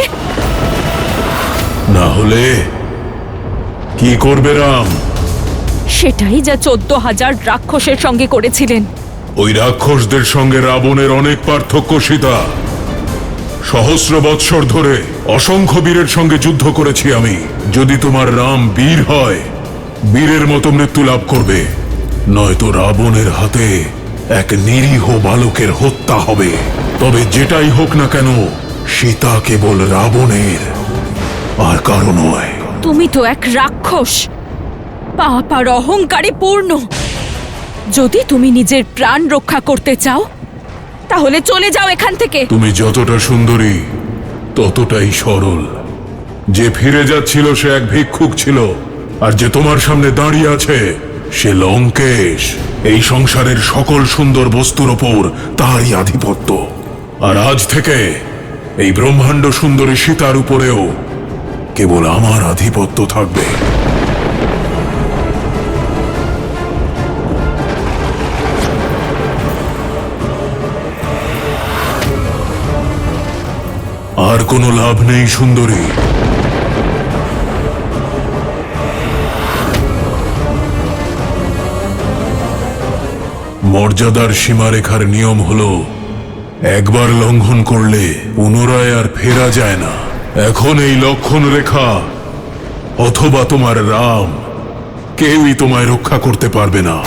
কি করবে রাম? সেটাই যা 14,000 রাক্ষসের সঙ্গে করেছিলেন। ওই রাক্ষসদের সঙ্গে রাবণের অনেক পার্থক্য সীতা। সহস্র বৎসর ধরে অসংখ্য বীরের সঙ্গে যুদ্ধ করেছি আমি। যদি তোমার রাম বীর হয়, বীরের মতো মৃত্যু লাভ করবে, নয়তো রাবণের হাতে এক নিরীহ বালকের হত্যা হবে। তবে যেটাই হোক না কেন, সীতা কেবল রাবণের, আর কারো নয়। তুমি তো এক রাক্ষস, পাপ আর অহংকারে পূর্ণ। যদি তুমি নিজের প্রাণ রক্ষা করতে চাও তাহলে চলে যাও এখান থেকে। তুমি যতটা সুন্দরী ততটাই সরল। যে ফিরে যাচ্ছিল সে এক ভিক্ষুক ছিল, আর যে তোমার সামনে দাঁড়িয়ে আছে সে লঙ্কেশ। এই সংসারের সকল সুন্দর বস্তুর ওপর তারই আধিপত্য। আর আজ থেকে এই ব্রহ্মাণ্ড সুন্দরী সীতার উপরেও কেবল আমার আধিপত্য থাকবে। আর কোনো লাভ নেই সুন্দরী। মর্যাদার সীমারেখার নিয়ম হলো একবার লঙ্ঘন করলে পুনরায় আর ফেরা যায় না। এখন এই লক্ষণ রেখা অথবা তোমার রাম কেউই তোমায় রক্ষা করতে পারবে না।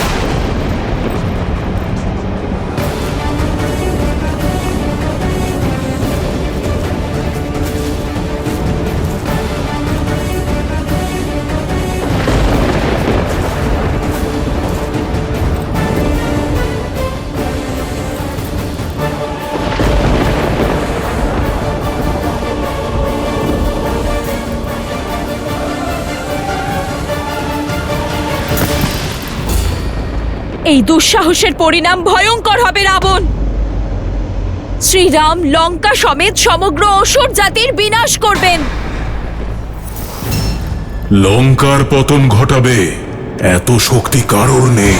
এই দুঃসাহসের পরিণাম ভয়ঙ্কর হবে রাবণ। শ্রীরাম লঙ্কা সমেত সমগ্র অসুর জাতির বিনাশ করবেন। লঙ্কার পতন ঘটাবে এত শক্তি কারোর নেই।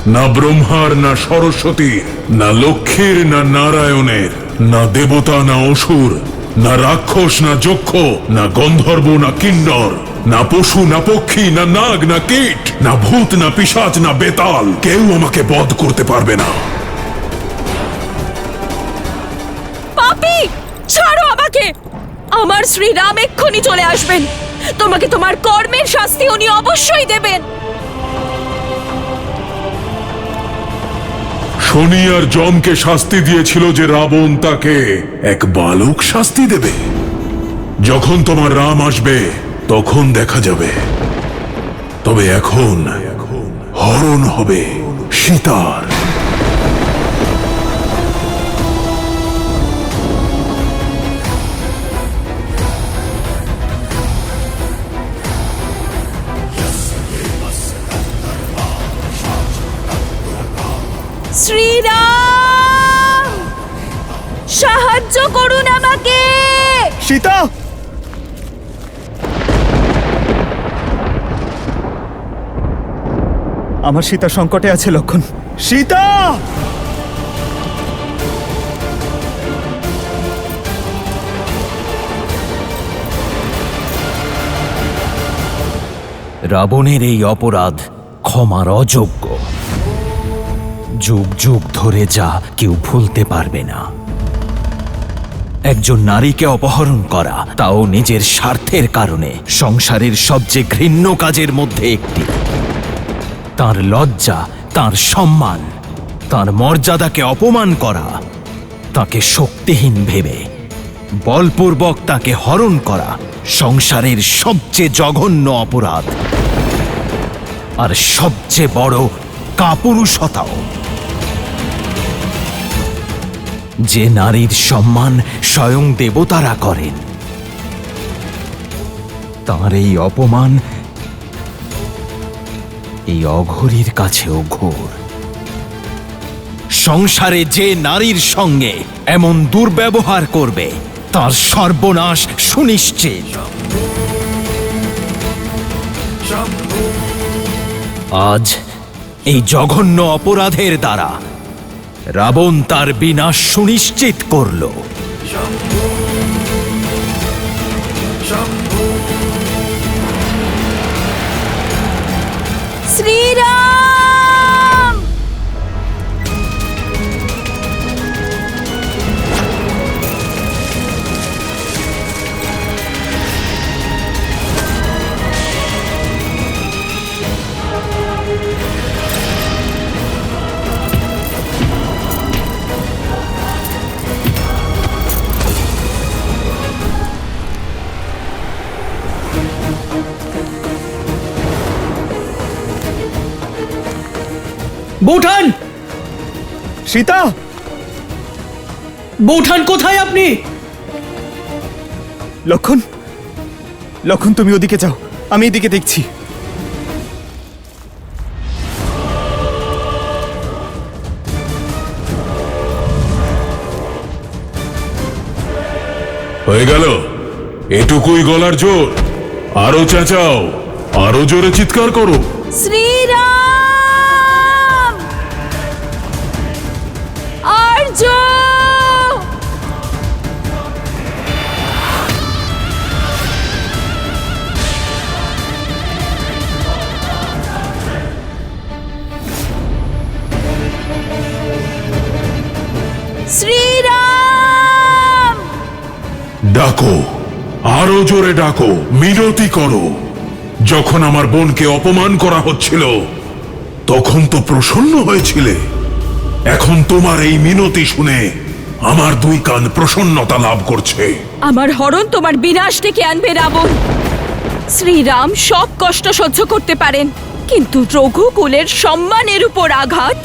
না ব্রহ্মার, না সরস্বতীর, না লক্ষ্মীর, না নারায়ণের, না দেবতা, না অসুর, না রাক্ষস, না যক্ষ, না গন্ধর্ব, না কিন্নর, না পশু, না পক্ষী, না নাগ, না কীট, না ভূত, না পিশাচ, না বেতাল, কেউ আমাকে বধ করতে পারবে না। পাপী, ছাড়ো আমাকে। আমার শ্রীরাম এক্ষুনি চলে আসবেন। তোমাকে তোমার কর্মের শাস্তি উনি অবশ্যই দেবেন। শনি আর যমকে শাস্তি দিয়েছিল যে রাবণ তাকে এক বালক শাস্তি দেবে। যখন তোমার রাম আসবে তখন দেখা যাবে। তবে এখন হরণ হবে সীতার। শ্রীরাম, সাহায্য করুন আমাকে। সীতা, আমার সীতা সংকটে আছে লক্ষণ। সীতা! রাবণের এই অপরাধ ক্ষমার অযোগ্য। যুগ যুগ ধরে যা কেউ ভুলতে পারবে না। একজন নারীকে অপহরণ করা, তাও নিজের স্বার্থের কারণে, সংসারের সবচেয়ে ঘৃণ্য কাজের মধ্যে একটি। তার লজ্জা, তার সম্মান, তার মর্যাদাকে অপমান করা, তাকে শক্তিহীন ভেবে বলপূর্বক তাকে হরণ করা সংসারের সবচেয়ে জঘন্য অপরাধ। আর সবচেয়ে বড় কাপুরুষতাও। যে নারীর সম্মান স্বয়ং দেবতারা করেন, তার এই অপমান এই অঘরীর কাছেও ঘোর। সংসারে যে নারীর সঙ্গে এমন দুর্ব্যবহার করবে তার সর্বনাশ সুনিশ্চিত। আজ এই জঘন্য অপরাধের দ্বারা রাবণ তার বিনাশ সুনিশ্চিত করল। শ্রীরাম! বৌঠান! সীতা! বৌঠান, কোথায় আপনি? লক্ষণ, লক্ষণ, তুমি ওদিকে যাও, আমি এদিকে দেখছি। হয়ে গেল? এটুকুই গলার জোর? আরো চেঁচাও, আরো জোরে চিৎকার করো। শ্রীরাম! আর্য! শ্রীরাম! ডাকো, আরো জোরে ডাকো, মিনতি করো। যখন আমার বোনকে অপমান করা হচ্ছিল তখন তো প্রসন্ন হয়েছিলে, এখন তোমার এই মিনতি শুনে আমার দুই কান প্রসন্নতা লাভ করছে। আমার হরণ তোমার বিনাশ ডেকে আনবে রাবণ। শ্রীরাম সব কষ্ট সহ্য করতে পারেন, কিন্তু রঘুকুলের সম্মানের উপর আঘাত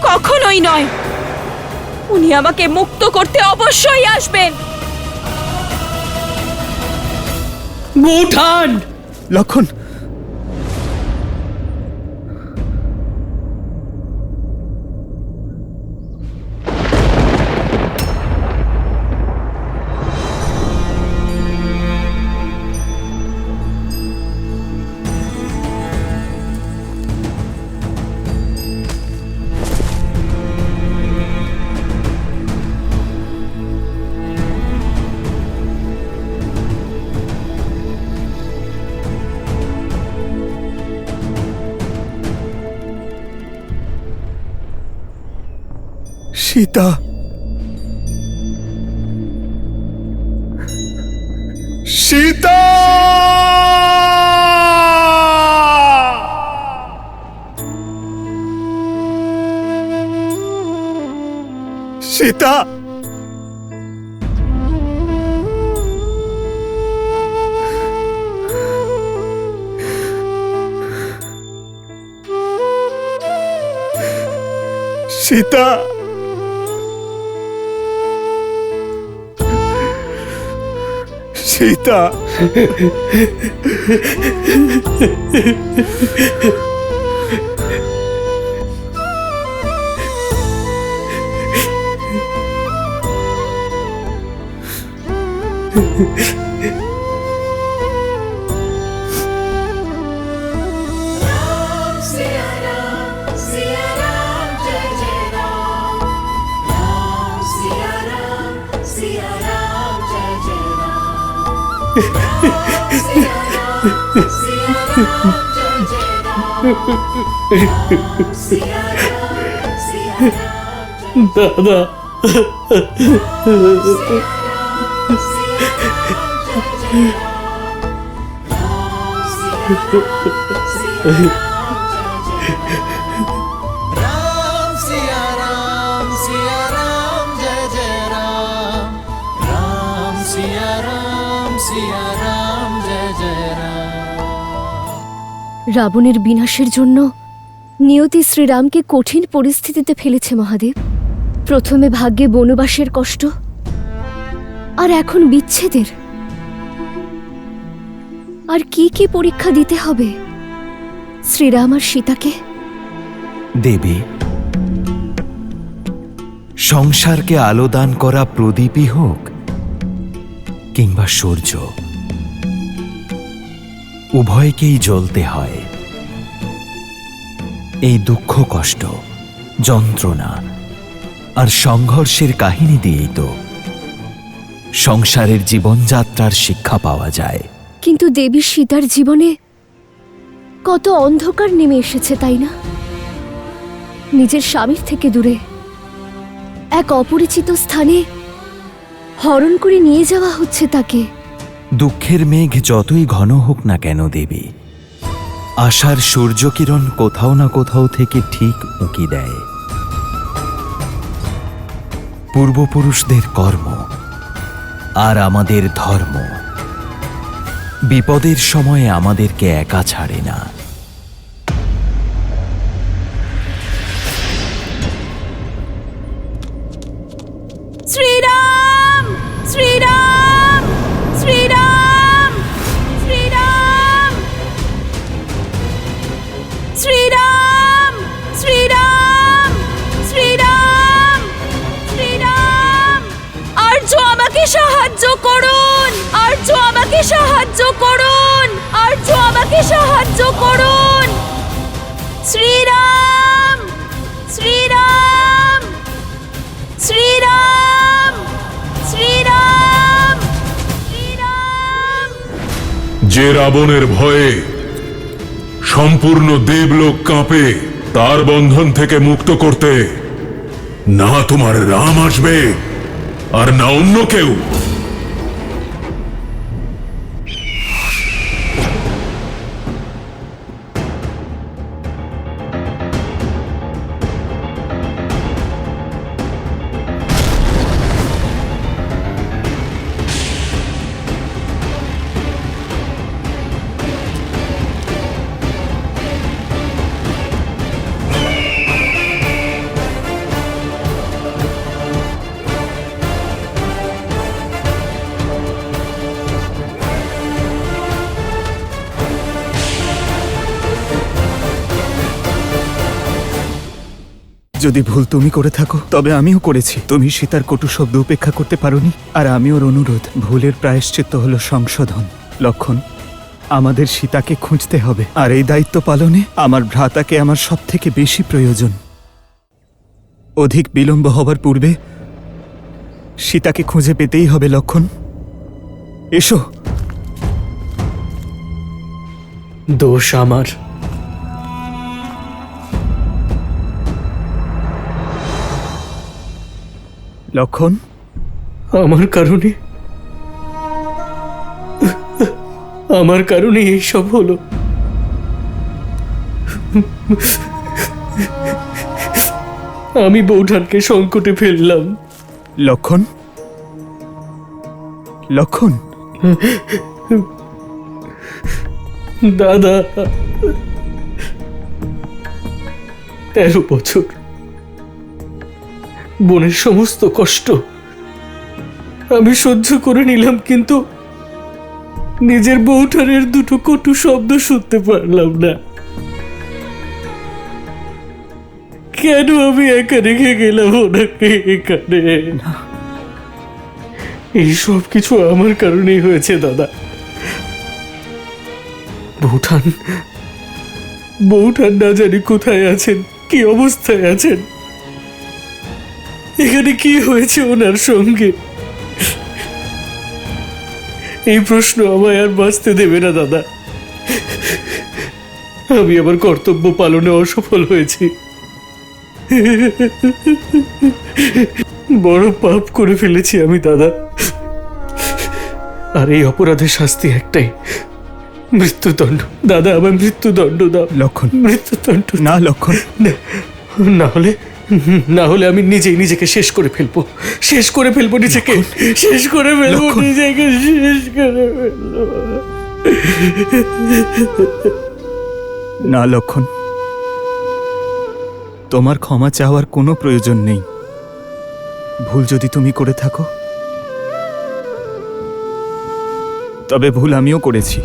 কখনোই নয়। উনি আমাকে মুক্ত করতে অবশ্যই আসবেন। বৌঠান! লক্ষণ, সীতা! সীতা! সীতা! সীতা! সীতা! দাদা, राम सिया राम जय जय राम। राम सिया राम जय जय राम। রাবণের বিনাশের জন্য নিয়তি শ্রীরামকে কঠিন পরিস্থিতিতে ফেলেছে মহাদেব। প্রথমে ভাগ্যে বনবাসের কষ্ট, আর এখন বিচ্ছেদের। আর কি কি পরীক্ষা দিতে হবে শ্রীরাম আর সীতাকে? দেবী, সংসারকে আলো দান করা প্রদীপই হোক কিংবা সূর্য, উভয়কেই জ্বলতে হয়। এই দুঃখ, কষ্ট, যন্ত্রণা আর সংঘর্ষের কাহিনী দিয়েই তো সংসারের জীবনযাত্রার শিক্ষা পাওয়া যায়। কিন্তু দেবী সীতার জীবনে কত অন্ধকার নেমে এসেছে, তাই না? নিজের স্বামীর থেকে দূরে এক অপরিচিত স্থানে হরণ করে নিয়ে যাওয়া হচ্ছে তাকে। দুঃখের মেঘ যতই ঘন হোক না কেন দেবী, আশার সূর্যকিরণ কোথাও না কোথাও থেকে ঠিক উঁকি দেয়। পূর্বপুরুষদের কর্ম আর আমাদের ধর্ম বিপদের সময়ে আমাদেরকে একা ছাড়ে না। শ্রীরাম শ্রীরাম শ্রীরাম শ্রীরাম শ্রীরাম শ্রীরাম শ্রীরাম শ্রীরাম আর্য আমাকে সাহায্য করুন, আর্য আমাকে সাহায্য করুন, আর্য আমাকে সাহায্য করুন। শ্রীরাম শ্রীরাম শ্রীরাম শ্রীরাম শ্রীরাম। যে রাবণের ভয়ে সম্পূর্ণ দেবলোক কাঁপে, তার বন্ধন থেকে মুক্ত করতে না তোমার রাম আসবে আর না অন্য কেউ। যদি ভুল তুমি করে থাকো তবে আমিও করেছি। তুমি সীতার কটু শব্দ উপেক্ষা করতে পারোনি, আর আমি ওর অনুরোধ। ভুলের প্রায়শ্চিত্ত হলো সংশোধন। লক্ষণ, আমাদের সীতাকে খুঁজতে হবে, আর এই দায়িত্ব পালনে আমার ভ্রাতাকে আমার সব থেকে বেশি প্রয়োজন। অধিক বিলম্ব হবার পূর্বে সীতাকে খুঁজে পেতেই হবে। লক্ষণ, এসো। দোষ আমার। লক্ষণ, আমার কারণে এইসব হলো। আমি বৌঠানকে সংকটে ফেললাম। লক্ষণ, লক্ষণ, দাদা, 13 বছর বোনের সমস্ত কষ্ট আমি সহ্য করে নিলাম, কিন্তু নিজের বৌঠানের দুটো কটু শব্দ শুনতে পারলাম না। কেন আমি একা রেখে গেলাম ওনাকে এখানে? এই সব কিছু আমার কারণেই হয়েছে দাদা। বৌঠান না জানি কোথায় আছেন, কি অবস্থায় আছেন, এখানে কি হয়েছে ওনার সঙ্গে, এই প্রশ্ন আমায় আর বাঁচতে দেবে না দাদা। আমি আমার কর্তব্য পালনে অসফল হয়েছি, বড় পাপ করে ফেলেছি আমি দাদা। আর এই অপরাধের শাস্তি একটাই, মৃত্যুদণ্ড। দাদা, আমার মৃত্যুদণ্ড দাও। লক্ষণ, মৃত্যুদণ্ড না লক্ষণ, না হলে আমি নিজেকে শেষ করে ফেলবো, নিজেকে শেষ করে ফেলবো, নিজেকে শেষ করে ফেলবো। না লক্ষণ, তোমার ক্ষমা চাওয়ার কোনো প্রয়োজন নেই। ভুল যদি তুমি করে থাকো তবে ভুল আমিও করেছি।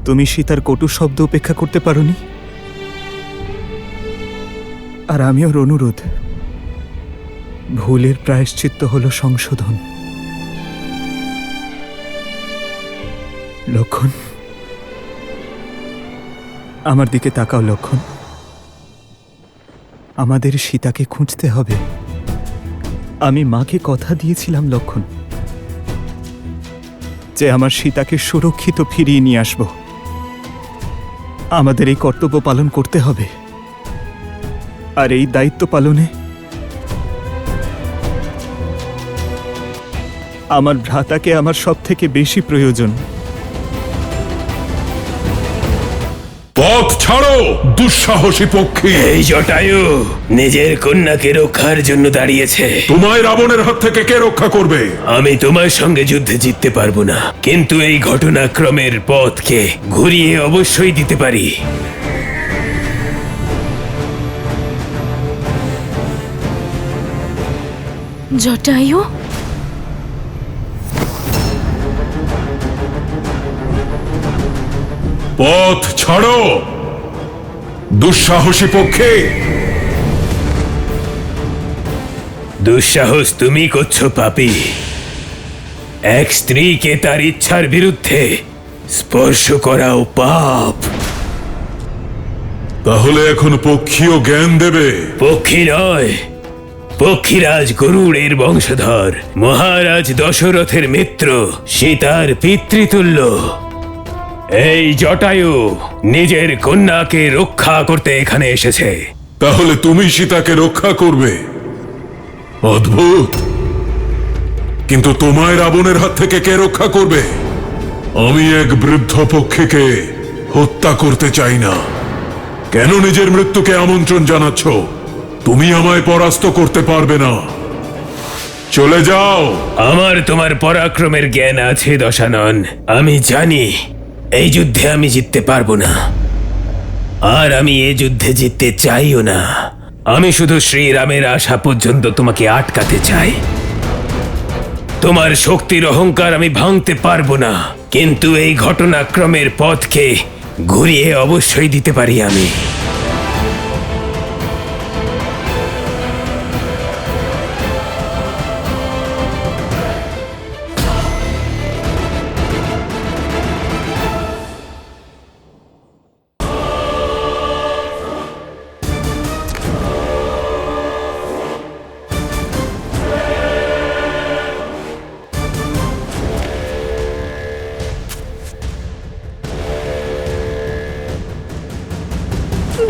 তুমি সীতার কটু শব্দ উপেক্ষা করতে পারোনি, আর আমি ওর অনুরোধ। ভুলের প্রায়শ্চিত্ত হলো সংশোধন। লক্ষণ, আমার দিকে তাকাও। লক্ষণ, আমাদের সীতাকে খুঁজতে হবে। আমি মাকে কথা দিয়েছিলাম লক্ষণ, যে আমার সীতাকে সুরক্ষিত ফিরিয়ে নিয়ে আসব। আমাদের এই কর্তব্য পালন করতে হবে, আর এই দায়িত্ব পালনে আমার ভ্রাতাকে আমার সব থেকে বেশি প্রয়োজন। পথ ছাড়ো, দুঃসাহসী পক্ষী! এই জটায়ু নিজের কন্যাকে রক্ষার জন্য দাঁড়িয়েছে। তোমায় রাবণের হাত থেকে কে রক্ষা করবে? আমি তোমার সঙ্গে যুদ্ধে জিততে পারবো না, কিন্তু এই ঘটনাক্রমের পথকে ঘুরিয়ে অবশ্যই দিতে পারি। জটায়ু, পথ ছাড়ো দুঃসাহসী পক্ষে। দুঃসাহস তুমি করছো পাপী। এক স্ত্রীকে তার ইচ্ছার বিরুদ্ধে স্পর্শ করাও পাপ। তাহলে এখন পক্ষীয় জ্ঞান দেবে? পক্ষী নয়, পক্ষীরাজ গরুড়ের বংশধর, মহারাজ দশরথের মিত্র, সীতার পিতৃতুল্য এই জটায়ু নিজের কন্যাকে রক্ষা করতে এখানে এসেছে। তাহলে তুমি সীতাকে রক্ষা করবে? অদ্ভুত। কিন্তু তোমায় রাবণের হাত থেকে কে রক্ষা করবে? আমি এক বৃদ্ধ পক্ষীকে হত্যা করতে চাই না। কেন নিজের মৃত্যুকে আমন্ত্রণ জানাচ্ছ? তুমি আমায় পরাস্ত করতে পারবে না। চলে যাও। আমার তোমার পরাক্রমের জ্ঞান আছে দশানন। আমি জানি এই যুদ্ধে আমি জিততে পারবো না, আর আমি এই যুদ্ধে জিততে চাইও না। আমি শুধু শ্রীরামের আশা পর্যন্ত তোমাকে আটকাতে চাই। তোমার শক্তির অহংকার আমি ভাঙতে পারবো না, কিন্তু এই ঘটনাক্রমের পথকে ঘুরিয়ে অবশ্যই দিতে পারি আমি।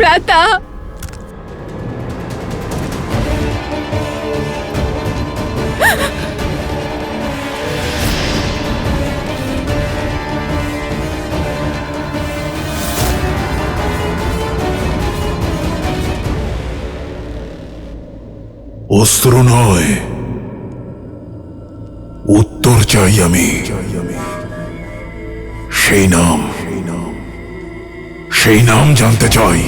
ভ্রাতা, অস্ত্র নয়, উত্তর চাই আমি। সেই নাম জানতে চাই,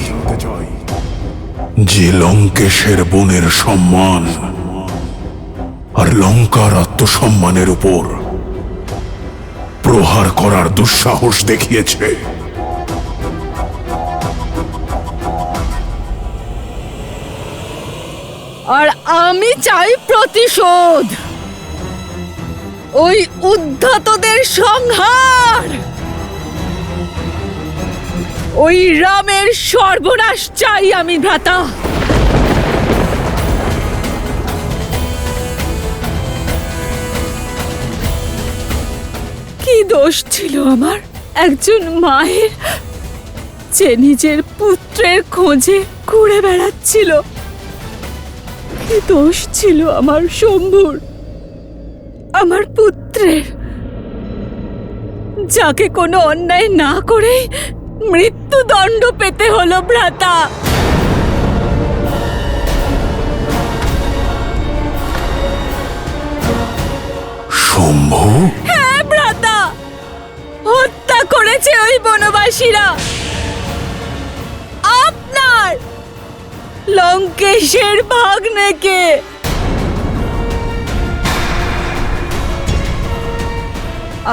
যে লঙ্কেশের বোনের সম্মান আর লঙ্কার আত্মসম্মানের উপর প্রহার করার দুঃসাহস দেখিয়েছে। আর আমি চাই প্রতিশোধ, ওই উদ্ধতদের সংহার, ওই রামের সর্বনাশ চাই আমি ভ্রাতা। কি দোষ ছিল আমার একজন মায়ের, যে নিজের পুত্রের খোঁজে ঘুরে বেড়াচ্ছিল? কি দোষ ছিল আমার শম্ভুর, আমার পুত্রের, যাকে কোনো অন্যায় না করেই মৃত্যুদণ্ড পেতে হলো ভ্রাতা? শম্ভু? হ্যাঁ ভ্রাতা, হত্যা করেছে ওই বনবাসীরা আপনার লঙ্কেশের ভাগ্নেকে।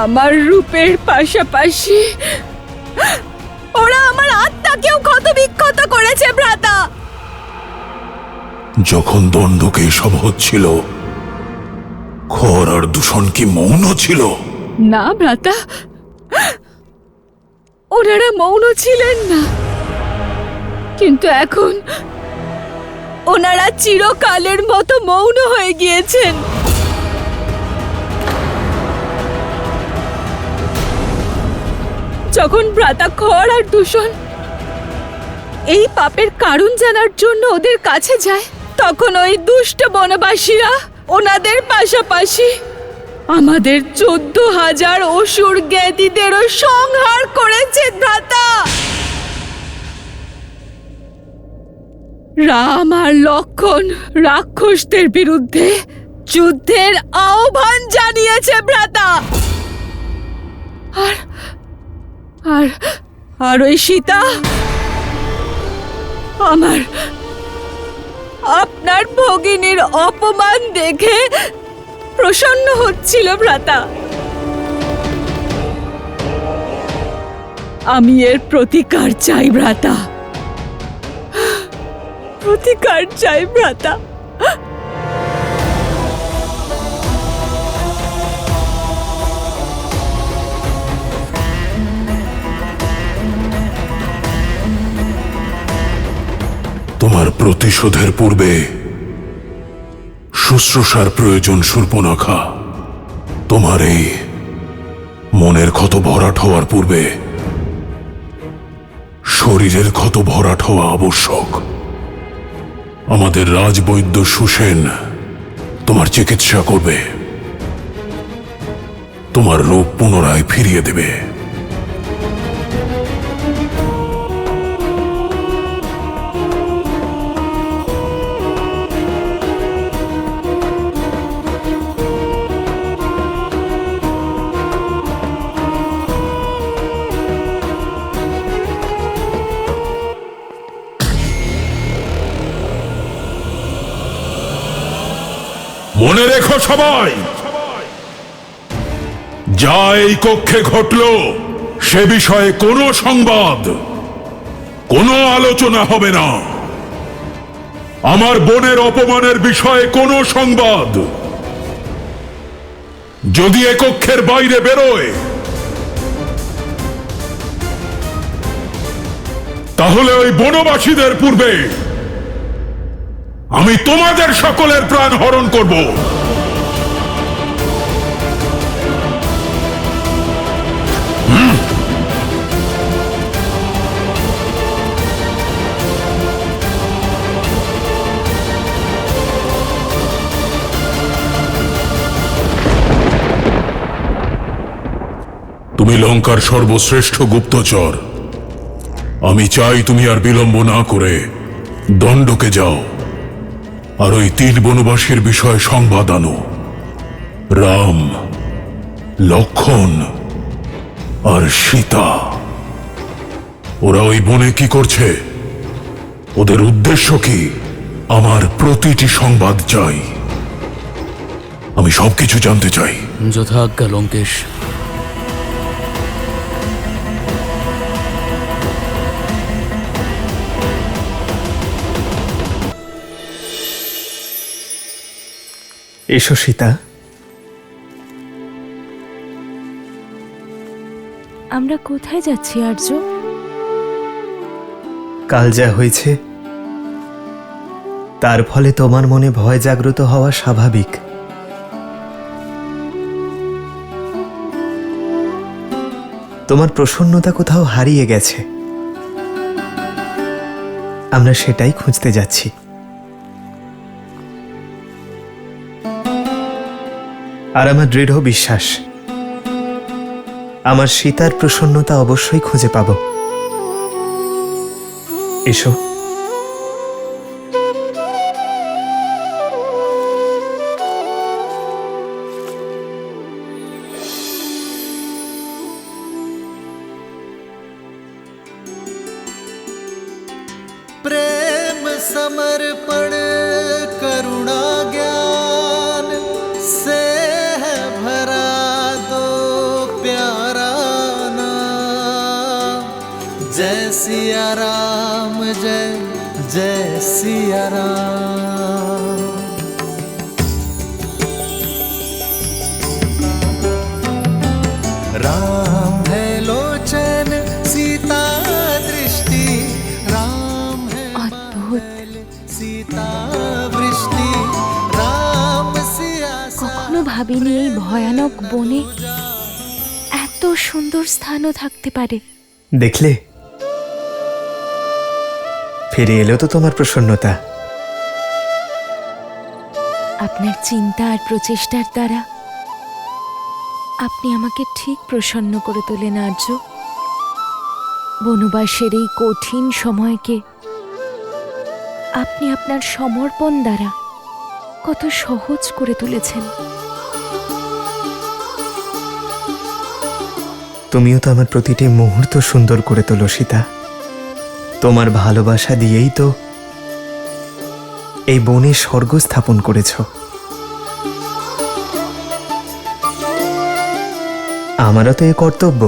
আমার রূপের পাশাপাশি ওরা আমার আত্মাকেও ক্ষতবিক্ষত করেছে ভ্রাতা। যখন দণ্ডকে এসব হচ্ছিল, খর আর দূষণ কি মৌন ছিল? না ভ্রাতা, ওনারা মৌন ছিলেন না, কিন্তু এখন ওনারা চিরকালের মতো মৌন হয়ে গিয়েছেন। যখন ভ্রাতা খর আর দূষণ এই পাপের কারণ জানার জন্য ওদের কাছে যায়, তখন ওই দুষ্ট বনবাসীরা ওনাদের পাশাপাশি আমাদের 14,000 অসুর জ্ঞাতিদেরও সংহার করেছে ভ্রাতা। রাম আর লক্ষণ রাক্ষসদের বিরুদ্ধে যুদ্ধের আহ্বান জানিয়েছে ভ্রাতা। আর আর আর ওই সীতা আপনার ভগিনীর অপমান দেখে প্রসন্ন হচ্ছিল ভ্রাতা। আমি এর প্রতিকার চাই ভ্রাতা, প্রতিকার চাই ভ্রাতা। তোমার প্রতিশোধের পূর্বে শুশ্রূষার প্রয়োজন শূর্পণখা। তোমার এই মনের ক্ষত ভরাট হওয়ার পূর্বে শরীরের ক্ষত ভরাট হওয়া আবশ্যক। আমাদের রাজবৈদ্য সুসেন তোমার চিকিৎসা করবে, তোমার রূপ পুনরায় ফিরিয়ে দেবে। মনে রেখো সবাই, যা এই কক্ষে ঘটল সে বিষয়ে কোনো সংবাদ, কোনো আলোচনা হবে না। আমার বোনের অপমানের বিষয়ে কোনো সংবাদ যদি এ কক্ষের বাইরে বেরোয় তাহলে ওই বনবাসীদের পূর্বে আমি তোমাদের সকলের প্রাণ হরণ করব। তুমি লঙ্কার সর্বশ্রেষ্ঠ গুপ্তচর। আমি চাই তুমি আর বিলম্ব না করে দণ্ডকে যাও আর ওই 3 বনবাসীর বিষয়ে সংবাদ আনো। রাম, লক্ষণ আর সীতা, ওরা ওই বনে কি করছে, ওদের উদ্দেশ্য কি, আমার প্রতিটি সংবাদ চাই। আমি সবকিছু জানতে চাই। যথাজ্ঞা লঙ্কেশ। এসো সীতা। আমরা কোথায় যাচ্ছি আর্য? কাল যা হয়েছে তার ফলে তোমার মনে ভয় জাগ্রত হওয়া স্বাভাবিক। তোমার প্রসন্নতা কোথাও হারিয়ে গেছে, আমরা সেটাই খুঁজতে যাচ্ছি। আর আমার দৃঢ় বিশ্বাস আমার সীতার প্রসন্নতা অবশ্যই খুঁজে পাব। এসো। प्रेम समर्पण करुणा ज्ञान से है भरा दो प्यारा नाम। जय सिया राम, जय जय सिया राम। राम है लोचन, सीता दृष्टि, राम है অদ্ভুত। सीता वृष्टि, राम सिया কখনো ভাবিনি এই ভয়ানক বনে এত সুন্দর স্থানও থাকতে পারে। দেখলে, ফিরে এলো তো তোমার প্রসন্নতা। আপনার চিন্তা আর প্রচেষ্টার দ্বারা আপনি আমাকে ঠিক প্রসন্ন করে তোলেন আর্য। বনবাসের এই কঠিন সময়কে আপনি আপনার সমর্পণ দ্বারা কত সহজ করে তুলেছেন। তুমিও তো আমার প্রতিটি মুহূর্ত সুন্দর করে তোলো সীতা। তোমার ভালোবাসা দিয়েই তো এই বনে স্বর্গ স্থাপন করেছ। আমারও তো এ কর্তব্য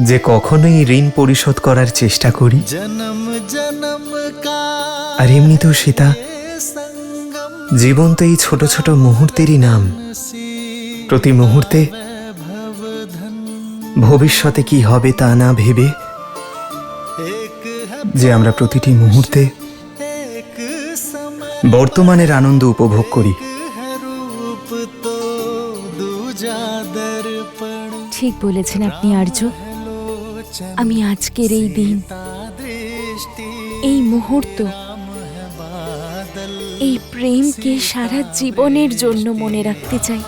যে কখনোই ঋণ পরিশোধ করার চেষ্টা করি। जन्म जन्म का আর এমনিতেও সীতা, संगम জীবন তো এই ছোট ছোট মুহূর্তেরই নাম। প্রতি মুহূর্তে ভবিষ্যতে কি হবে তা না ভেবে एक है যে আমরা প্রতিটি মুহূর্তে एक समय বর্তমানের আনন্দ উপভোগ করি। है रूप तो दूजा दर्पण ঠিক বলেছেন আপনি আর্য। আমি আজকের এই দিন, दृष्टि এই মুহূর্ত, এই প্রেমকে সারা জীবনের জন্য মনে রাখতে চাই।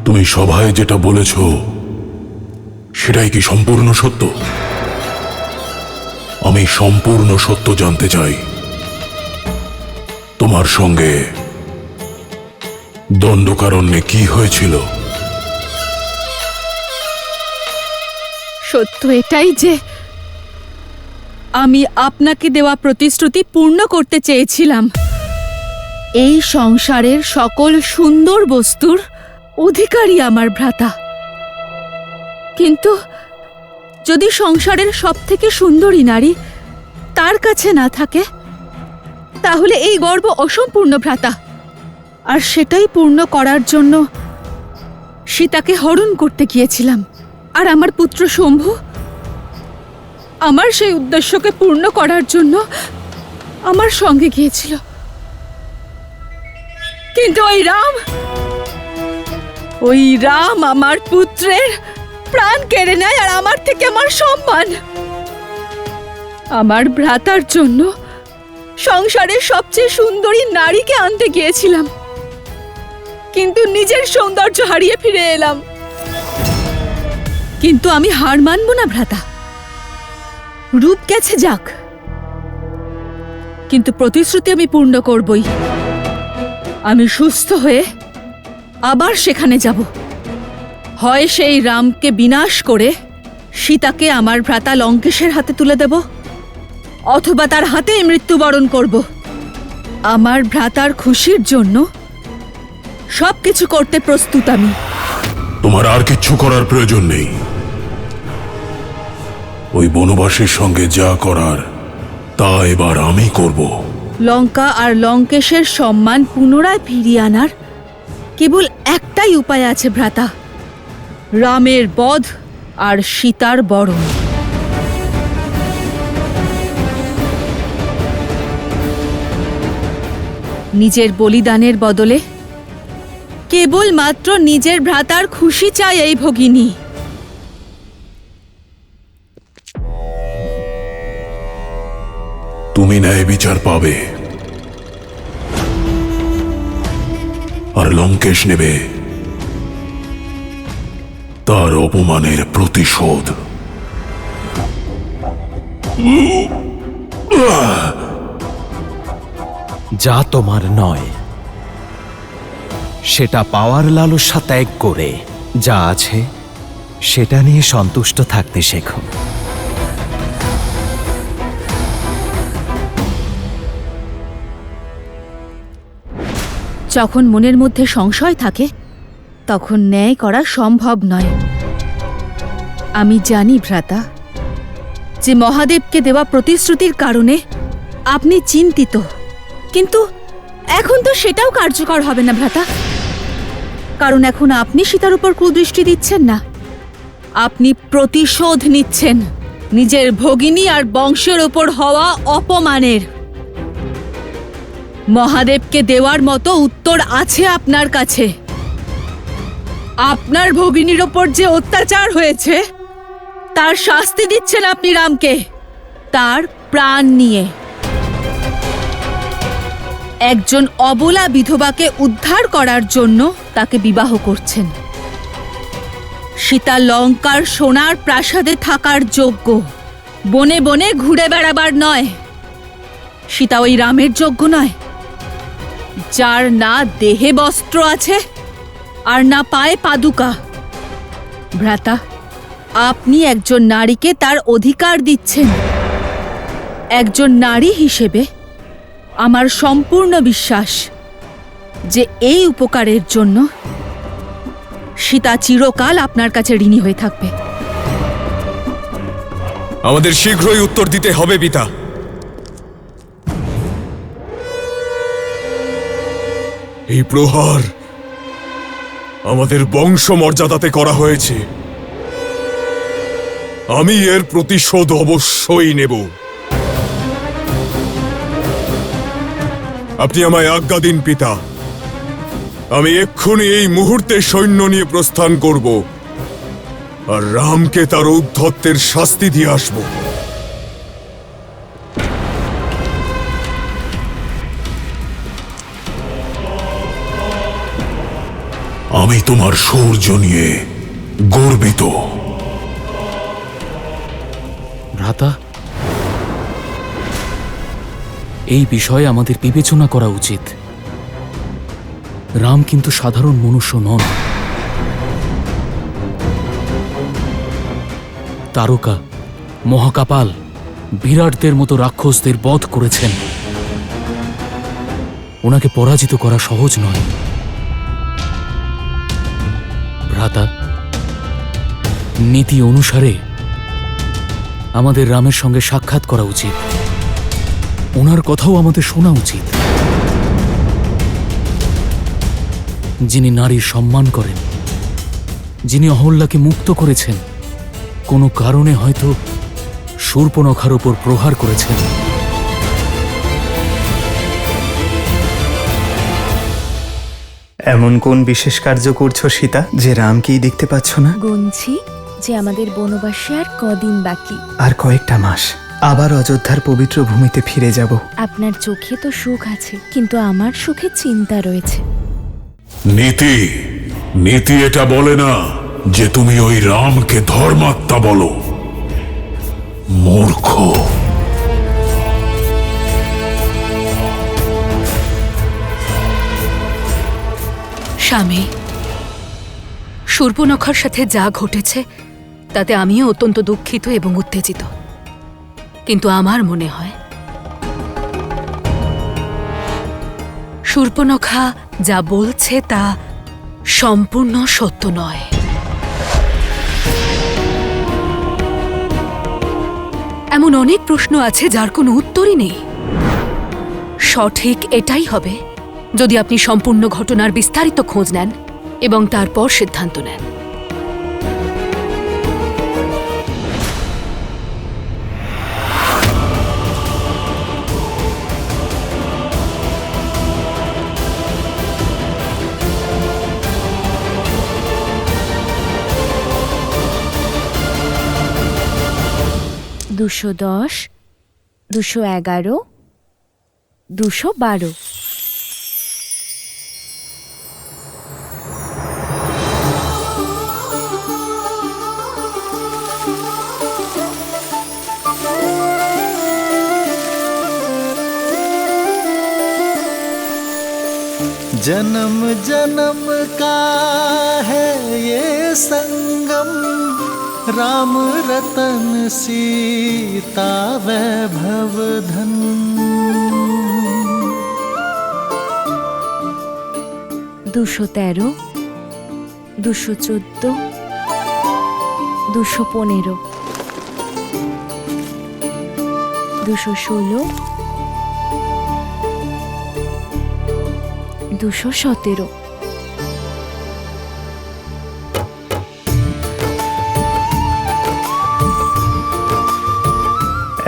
তুমি সভায় যেটা বলেছ সেটাই কি সম্পূর্ণ সত্য? আমি সম্পূর্ণ সত্য জানতে চাই। তোমার সঙ্গে দণ্ডকারণ্যে কি হয়েছিল? সত্য এটাই যে আমি আপনাকে দেওয়া প্রতিশ্রুতি পূর্ণ করতে চেয়েছিলাম। এই সংসারের সকল সুন্দর বস্তুর অধিকারী আমার ভ্রাতা। কিন্তু যদি সংসারের সবথেকে সুন্দরী নারী তার কাছে না থাকে, তাহলে এই গর্ব অসম্পূর্ণ ভ্রাতা। আর সেটাই পূর্ণ করার জন্য সীতাকে হরণ করতে গিয়েছিলাম। আর আমার পুত্র শম্ভু আমার সেই উদ্দেশ্যকে পূর্ণ করার জন্য আমার সঙ্গে গিয়েছিল। কিন্তু ওই রাম আমার পুত্রের প্রাণ কেড়ে নেয়, আর আমার থেকে আমার সম্মান। আমার ভ্রাতার জন্য সংসারের সবচেয়ে সুন্দরী নারীকে আনতে গিয়েছিলাম, কিন্তু নিজের সৌন্দর্য হারিয়ে ফিরে এলাম। কিন্তু আমি হার মানব না ভ্রাতা। রূপ গেছে যাক, কিন্তু প্রতিশ্রুতি আমি পূর্ণ করবই। আমি সুস্থ হয়ে আবার সেখানে যাব। হয় সেই রামকে বিনাশ করে সীতাকে আমার ভ্রাতা লঙ্কেশের হাতে তুলে দেব, অথবা তার হাতেই মৃত্যুবরণ করব। আমার ভ্রাতার খুশির জন্য সবকিছু করতে প্রস্তুত আমি। তোমার আর কিচ্ছু করার প্রয়োজন নেই। ওই বনবাসীর সঙ্গে যা করার তা এবার আমি করব। লঙ্কা আর লঙ্কেশের সম্মান পুনরায় ফিরিয়ে আনার কেবল একটাই উপায় আছে ভ্রাতা, রামের বধ আর সীতার বরণ। নিজের বলিদানের বদলে কেবলমাত্র নিজের ভ্রাতার খুশি চায় এই ভগিনী। তুমি ন্যায় বিচার পাবে, আর লঙ্কেশ নেবে তার অপমানের প্রতিশোধ। যা তোমার নয় সেটা পাওয়ার লালসা ত্যাগ করে যা আছে সেটা নিয়ে সন্তুষ্ট থাকতে শেখো। যখন মনের মধ্যে সংশয় থাকে তখন ন্যায় করা সম্ভব নয়। আমি জানি ভ্রাতা যে মহাদেবকে দেওয়া প্রতিশ্রুতির কারণে আপনি চিন্তিত, কিন্তু এখন তো সেটাও কার্যকর হবে না ভ্রাতা, কারণ এখন আপনি সীতার উপর কুদৃষ্টি দিচ্ছেন না, আপনি প্রতিশোধ নিচ্ছেন নিজের ভগিনী আর বংশের ওপর হওয়া অপমানের। মহাদেবকে দেওয়ার মতো উত্তর আছে আপনার কাছে। আপনার ভগিনীর ওপর যে অত্যাচার হয়েছে তার শাস্তি দিচ্ছেন আপনি রামকে, তার প্রাণ নিয়ে। একজন অবলা বিধবাকে উদ্ধার করার জন্য তাকে বিবাহ করছেন, সীতা লঙ্কার সোনার প্রাসাদে থাকার যোগ্য, বনে বনে ঘুরে বেড়াবার নয়। সীতা ওই রামের যোগ্য নয়, যার না দেহে বস্ত্র আছে আর না পায়ে পাদুকা। ভ্রাতা, আপনি একজন নারীকে তার অধিকার দিচ্ছেন। একজন নারী হিসেবে আমার সম্পূর্ণ বিশ্বাস যে এই উপকারের জন্য সীতা চিরকাল আপনার কাছে ঋণী হয়ে থাকবে। আমাদের শীঘ্রই উত্তর দিতে হবে পিতা। এই প্রহার আমাদের বংশমর্যাদাতে করা হয়েছে, আমি এর প্রতিশোধ অবশ্যই নেব। আপনি আমায় আজ্ঞা দিন পিতা, আমি এক্ষুনি এই মুহূর্তে সৈন্য নিয়ে প্রস্থান করব আর রামকে তার ঔদ্ধত্যের শাস্তি দিয়ে আসব। আমি তোমার শৌর্য নিয়ে গর্বিত। ভ্রাতা, এই বিষয়ে আমাদের বিবেচনা করা উচিত। রাম কিন্তু সাধারণ মনুষ্য নন। তারকা, মহাকাপাল, বিরাটদের মতো রাক্ষসদের বধ করেছেন। ওনাকে পরাজিত করা সহজ নয়। ভ্রাতা, নীতি অনুসারে আমাদের রামের সঙ্গে সাক্ষাৎ করা উচিত। ওনার কথাও আমাদের শোনা উচিত। যিনি নারীর সম্মান করেন, যিনি অহল্যাকে মুক্ত করেছেন, কোনো কারণে হয়তো শূর্পণখার উপর প্রহার করেছেন। এমন কোন বিশেষ কার্য করছো সীতা যে রামকেই দেখতে পাচ্ছ না? গুনছি যে আমাদের বনবাসে আর কদিন বাকি। আর কয়েকটা মাস, আবার অযোধ্যার পবিত্র ভূমিতে ফিরে যাব। আপনার চোখে তো সুখ আছে, কিন্তু আমার সুখে চিন্তা রয়েছে। নীতি নীতি এটা বলে না যে তুমি ওই রামকে ধর্মাত্মা বলো। মূর্খ। স্বামী, শূর্পণখার সাথে যা ঘটেছে তাতে আমিও অত্যন্ত দুঃখিত এবং উত্তেজিত, কিন্তু আমার মনে হয় শূর্পণখা যা বলছে তা সম্পূর্ণ সত্য নয়। এমন অনেক প্রশ্ন আছে যার কোনো উত্তরই নেই। সঠিক এটাই হবে যদি আপনি সম্পূর্ণ ঘটনার বিস্তারিত খোঁজ নেন এবং তারপর সিদ্ধান্ত নেন। দুশো 10, 211, 212। जन्म जन्म का है ये संगम, राम रतन सीता वैभव धन। 213, 214, 215, 216, 217।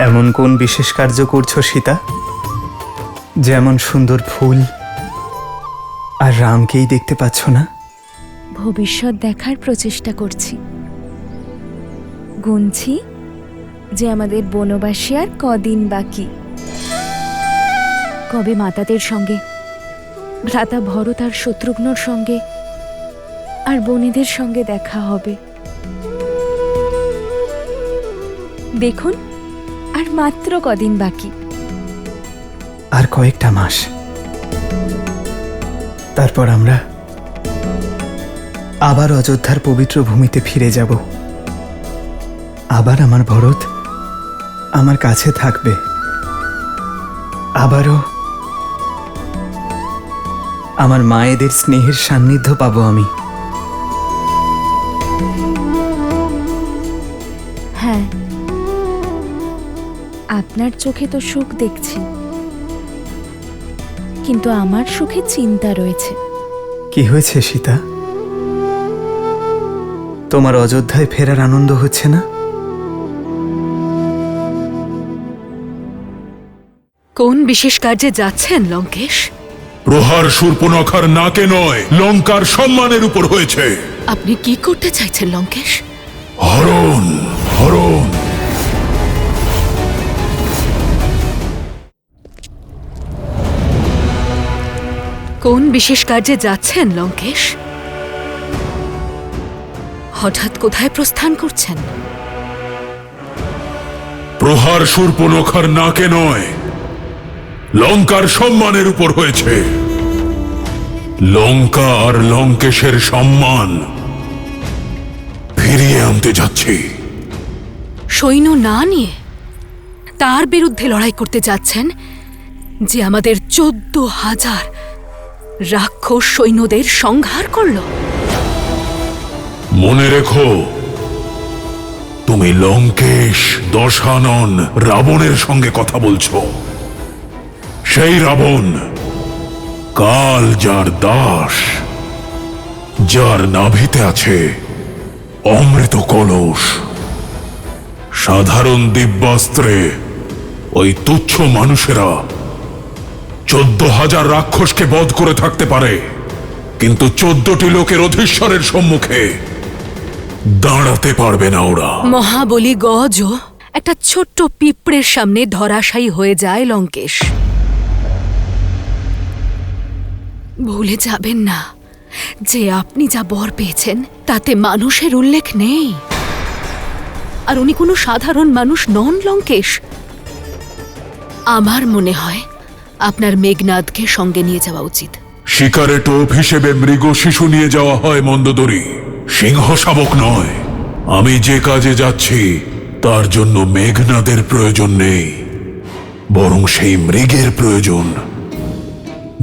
এমন কোন বিশেষ কার্য করছো সীতা যেমন সুন্দর ফুল আর রামকেই দেখতে পাচ্ছ না? ভবিষ্যৎ দেখার প্রচেষ্টা করছি। গুনছি যে আমাদের বনবাসী আর কদিন বাকি। কবে মাতাদের সঙ্গে, ভ্রাতা ভরত আর শত্রুঘ্নর সঙ্গে আর বনেদের সঙ্গে দেখা হবে। দেখুন আর মাত্র কদিন বাকি। আর কয়েকটা মাস, তারপর আমরা আবার অযোধ্যার পবিত্র ভূমিতে ফিরে যাব। আবার আমার ভরত আমার কাছে থাকবে। আবারও আমার মায়েদের স্নেহের সান্নিধ্য পাবো আমি। হ্যাঁ, আপনার চোখে তো সুখ দেখছি, কিন্তু আমার সুখে চিন্তা রয়েছে। কি হয়েছে সীতা? তোমার অযোধ্যায় ফেরার আনন্দ হচ্ছে না? কোন বিশেষ কার্যে যাচ্ছেন লঙ্কেশ? প্রহার শূর্পণখার নাকে নয়, লঙ্কার সম্মানের উপর হয়েছে। আপনি কি করতে চাইছেন লঙ্কেশ? হরণ, হরণ। কোন বিশেষ কার্যে যাচ্ছেন লঙ্কেশ? হঠাৎ কোথায় প্রস্থান করছেন? প্রহার শূর্পণখার নাকে নয়, লঙ্কার সম্মানের উপর হয়েছে। লঙ্কা আর লঙ্কেশের সম্মান ফিরিয়ে আনতে যাচ্ছি। সৈন্য না নিয়ে তার বিরুদ্ধে লড়াই করতে যাচ্ছেন, যে আমাদের 14,000 রাক্ষস সৈন্যদের সংহার করল। মনে রেখো, তুমি লঙ্কেশ, দশানন, রাবণের সঙ্গে কথা বলছো। সেই রাবণ, কাল যার দাস, যার নাভিতে আছে অমৃত কলস। সাধারণ দিব্যাস্ত্রে ওই তুচ্ছ মানুষেরা 14,000 রাক্ষসকে বধ করে থাকতে পারে, কিন্তু 14টি লোকের অধীশ্বরের সম্মুখে দাঁড়াতে পারবে না ওরা। মহাবলী গজও একটা ছোট্ট পিঁপড়ের সামনে ধরাশায়ী হয়ে যায় লঙ্কেশ। ভুলে যাবেন না যে আপনি যা বর পেয়েছেন তাতে মানুষের উল্লেখ নেই, আর উনি কোনো সাধারণ মানুষ নন লঙ্কেশ। আমার মনে হয় আপনার মেঘনাদকে সঙ্গে নিয়ে যাওয়া উচিত। শিকারে টোপ হিসেবে মৃগ শিশু নিয়ে যাওয়া হয় মন্দোদরী, সিংহ শাবক নয়। আমি যে কাজে যাচ্ছি তার জন্য মেঘনাদের প্রয়োজন নেই, বরং সেই মৃগের প্রয়োজন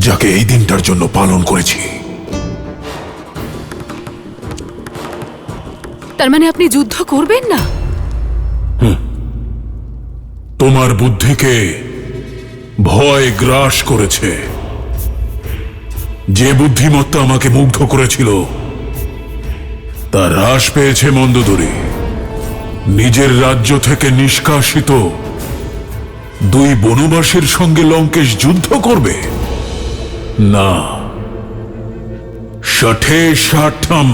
যাকে এই দিনটার জন্য পালন করেছি। তার মানে আপনি যুদ্ধ করবেন না? তোমার বুদ্ধিকে ভয় গ্রাস করেছে। যে বুদ্ধিমত্তা আমাকে মুগ্ধ করেছিল তা হ্রাস পেয়েছে মন্দোদরী। নিজের রাজ্য থেকে নিষ্কাশিত 2 বনবাসীর সঙ্গে লঙ্কেশ যুদ্ধ করবে না। ষঠে ষাঠম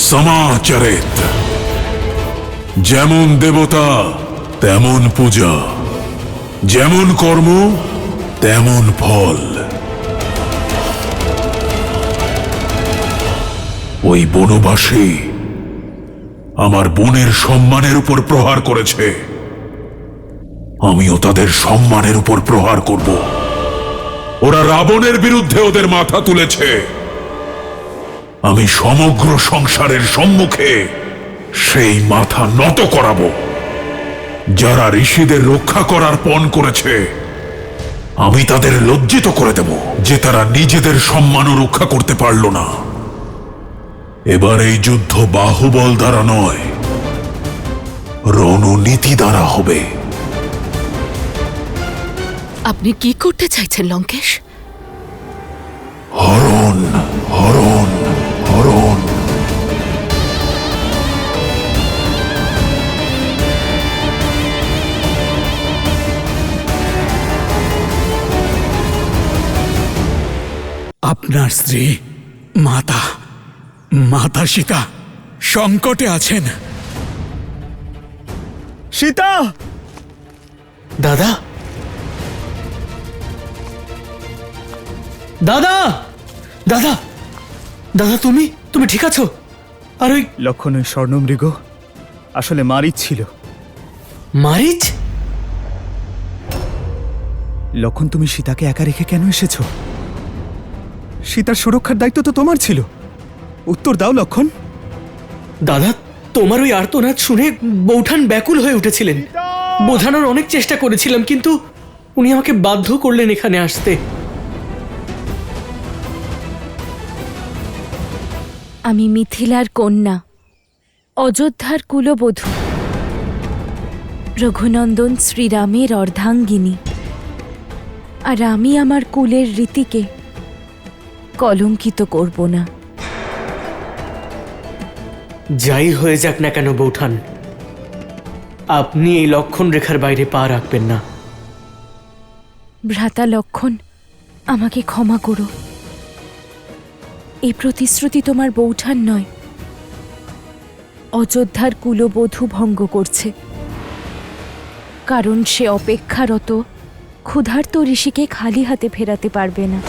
সমাচরেত। যেমন দেবতা তেমন পূজা, যেমন কর্ম তেমন ফল। ওই বনবাসী আমার বোনের সম্মানের উপর প্রহার করেছে, আমিও তাদের সম্মানের উপর প্রহার করব। ওরা রাবণের বিরুদ্ধে ওদের মাথা তুলেছে, আমি সমগ্র সংসারের সম্মুখে সেই মাথা নত করাবো। যারা ঋষিদের রক্ষা করার পণ করেছে আমি তাদের লজ্জিত করে দেব, যে তারা নিজেদের সম্মানও রক্ষা করতে পারল না। এবার এই যুদ্ধ বাহুবল দ্বারা নয়, রণনীতি দ্বারা হবে। আপনি কি করতে চাইছেন লঙ্কেশ? হরণ, হরণ, হরণ। আপনার স্ত্রী মাতা সীতা সংকটে আছেন। সীতা! দাদা, দাদা, দাদা, দাদা, তুমি ঠিক আছো? আর ওই লক্ষণ, ওই স্বর্ণমৃগ আসলে মারিচ ছিল। মারিচ? লক্ষণ, তুমি সীতাকে একা রেখে কেন এসেছো? সীতার সুরক্ষার দায়িত্ব তো তোমার ছিল। উত্তর দাও লক্ষণ। দাদা, তোমার ওই আর্তনাদ শুনে বৌঠান ব্যাকুল হয়ে উঠেছিলেন। বোঝানোর অনেক চেষ্টা করেছিলাম, কিন্তু উনি আমাকে বাধ্য করলেন এখানে আসতে। আমি মিথিলার কন্যা, অযোধ্যার কুলবধূ, রঘুনন্দন শ্রীরামের অর্ধাঙ্গিনী। আর আমি আমার কুলের রীতিকে কলঙ্কিত করব না। যাই হয়ে যাক না কেন বৌঠান, আপনি এই লক্ষণ রেখার বাইরে পা রাখবেন না। ভ্রাতা লক্ষণ, আমাকে ক্ষমা করো। এই প্রতিশ্রুতি তোমার বৌঠান নয়, অযোধ্যার কুলবধূ ভঙ্গ করছে। কারণ সে অপেক্ষারত ক্ষুধার্ত ঋষিকে খালি হাতে ফেরাতে পারবে না।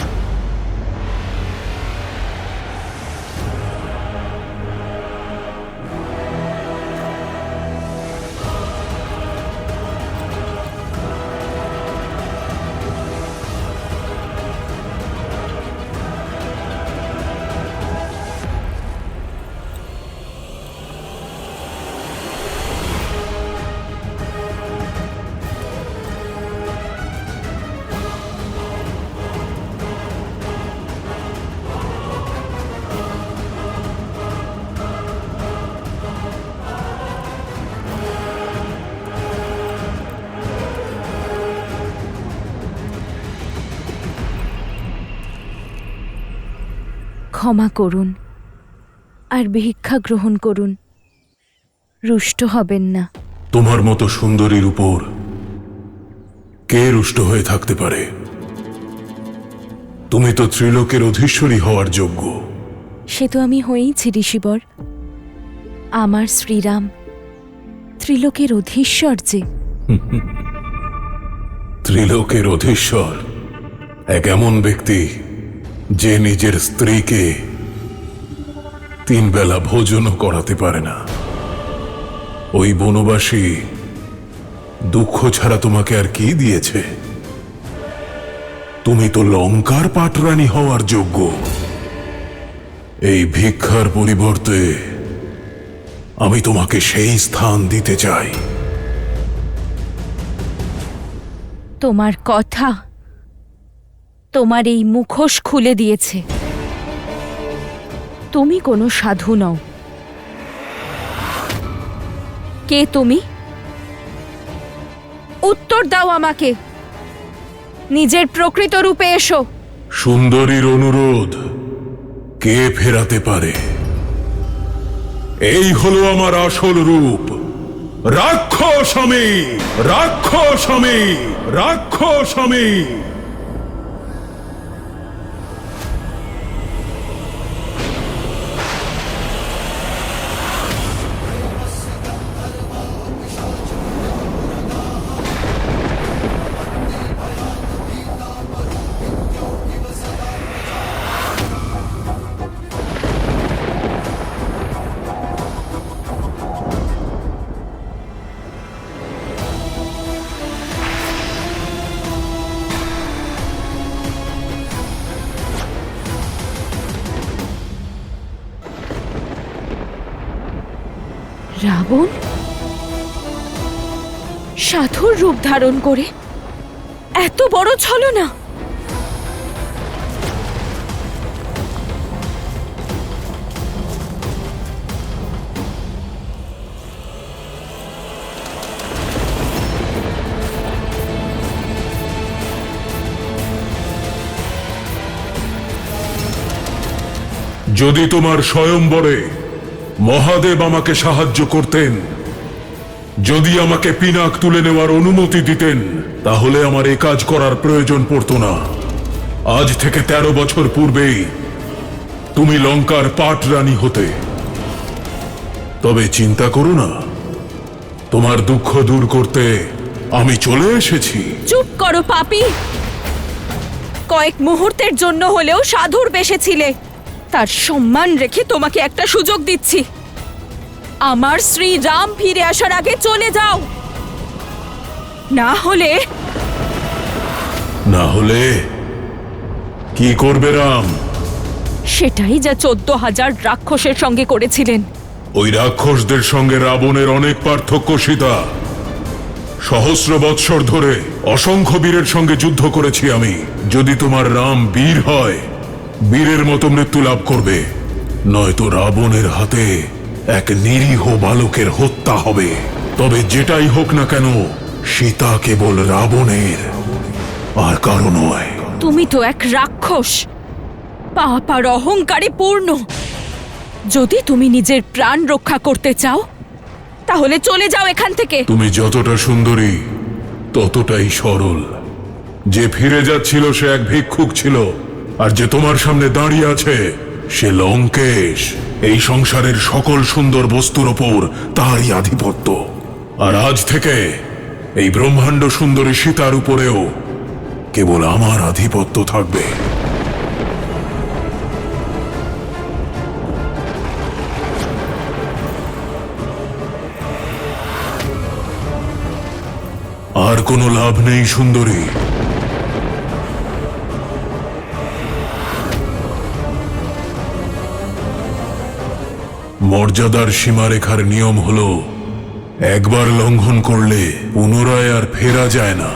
ক্ষমা করুন আর ভিক্ষা গ্রহণ করুন, রুষ্ট হবেন না। তোমার মতো সুন্দরীর উপর কে রুষ্ট হয়ে থাকতে পারে? তুমি তো ত্রিলোকের অধীশ্বরী হওয়ার যোগ্য। সে তো আমি হয়েইছি ঋষিবর। আমার শ্রীরাম ত্রিলোকের অধীশ্বর যে। ত্রিলোকের অধীশ্বর এক এমন ব্যক্তি যে নিজের স্ত্রীকে 3 বেলা ভোজনও করাতে পারে না। ওই বনবাসী দুঃখ ছাড়া তোমাকে আর কি দিয়েছে? তুমি তো লঙ্কার পাটরানী হওয়ার যোগ্য। এই ভিক্ষার পরিবর্তে আমি তোমাকে সেই স্থান দিতে চাই। তোমার কথা তোমার এই মুখোশ খুলে দিয়েছে। তুমি কোনো সাধু নও। কে তুমি? উত্তর দাও আমাকে। নিজের প্রকৃত রূপে এসো। সুন্দরীর অনুরোধ কে ফেরাতে পারে? এই হলো আমার আসল রূপ। রাক্ষস আমি, রাক্ষস আমি, রাক্ষস আমি। রাবণ সাধুর রূপ ধারণ করে এত বড় ছলনা! যদি তোমার স্বয়ম্বরে মহাদেব আমাকে সাহায্য করতেন, যদি আমাকে পিনাক তুলে নেওয়ার অনুমতি দিতেন, তাহলে আমার এ কাজ করার প্রয়োজন পড়তো না। আজ থেকে 13 বছর পূর্বেই তুমি লঙ্কার পাটরানী হতে। তবে চিন্তা করো না, তোমার দুঃখ দূর করতে আমি চলে এসেছি। চুপ করো পাপী! কয়েক মুহূর্তের জন্য হলেও সাধুর বেশে ছিলে। তার সম্মান রেখে তোমাকে একটা সুযোগ দিচ্ছি। আমার শ্রী রাম ফিরে আসার আগে চলে যাও। না হলে না হলে কি করবে রাম? সেটাই যা 14,000 রাক্ষসের সঙ্গে করেছিলেন। ওই রাক্ষসদের সঙ্গে রাবণের অনেক পার্থক্য সীতা। সহস্র বৎসর ধরে অসংখ্য বীরের সঙ্গে যুদ্ধ করেছি আমি। যদি তোমার রাম বীর হয়, বীরের মতো মৃত্যু লাভ করবে, নয়তো রাবণের হাতে এক নিরীহ বালকের হত্যা হবে। তবে যেটাই হোক না কেন, সীতা কেবল রাবণের, আর কারো নয়। তুমি তো এক রাক্ষস, পাপ আর অহংকারে পূর্ণ। যদি তুমি নিজের প্রাণ রক্ষা করতে চাও, তাহলে চলে যাও এখান থেকে। তুমি যতটা সুন্দরী, ততটাই সরল। যে ফিরে যাচ্ছিল সে এক ভিক্ষুক ছিল, আর যে তোমার সামনে দাঁড়িয়ে আছে সে লঙ্কেশ। এই সংসারের সকল সুন্দর বস্তুর ওপর তারই আধিপত্য। আর আজ থেকে এই ব্রহ্মাণ্ড সুন্দরী সীতার উপরেও কেবল আমার আধিপত্য থাকবে। আর কোনো লাভ নেই সুন্দরী। মর্যাদার সীমারেখার নিয়ম হলো একবার লঙ্ঘন করলে পুনরায় আর ফেরা যায় না।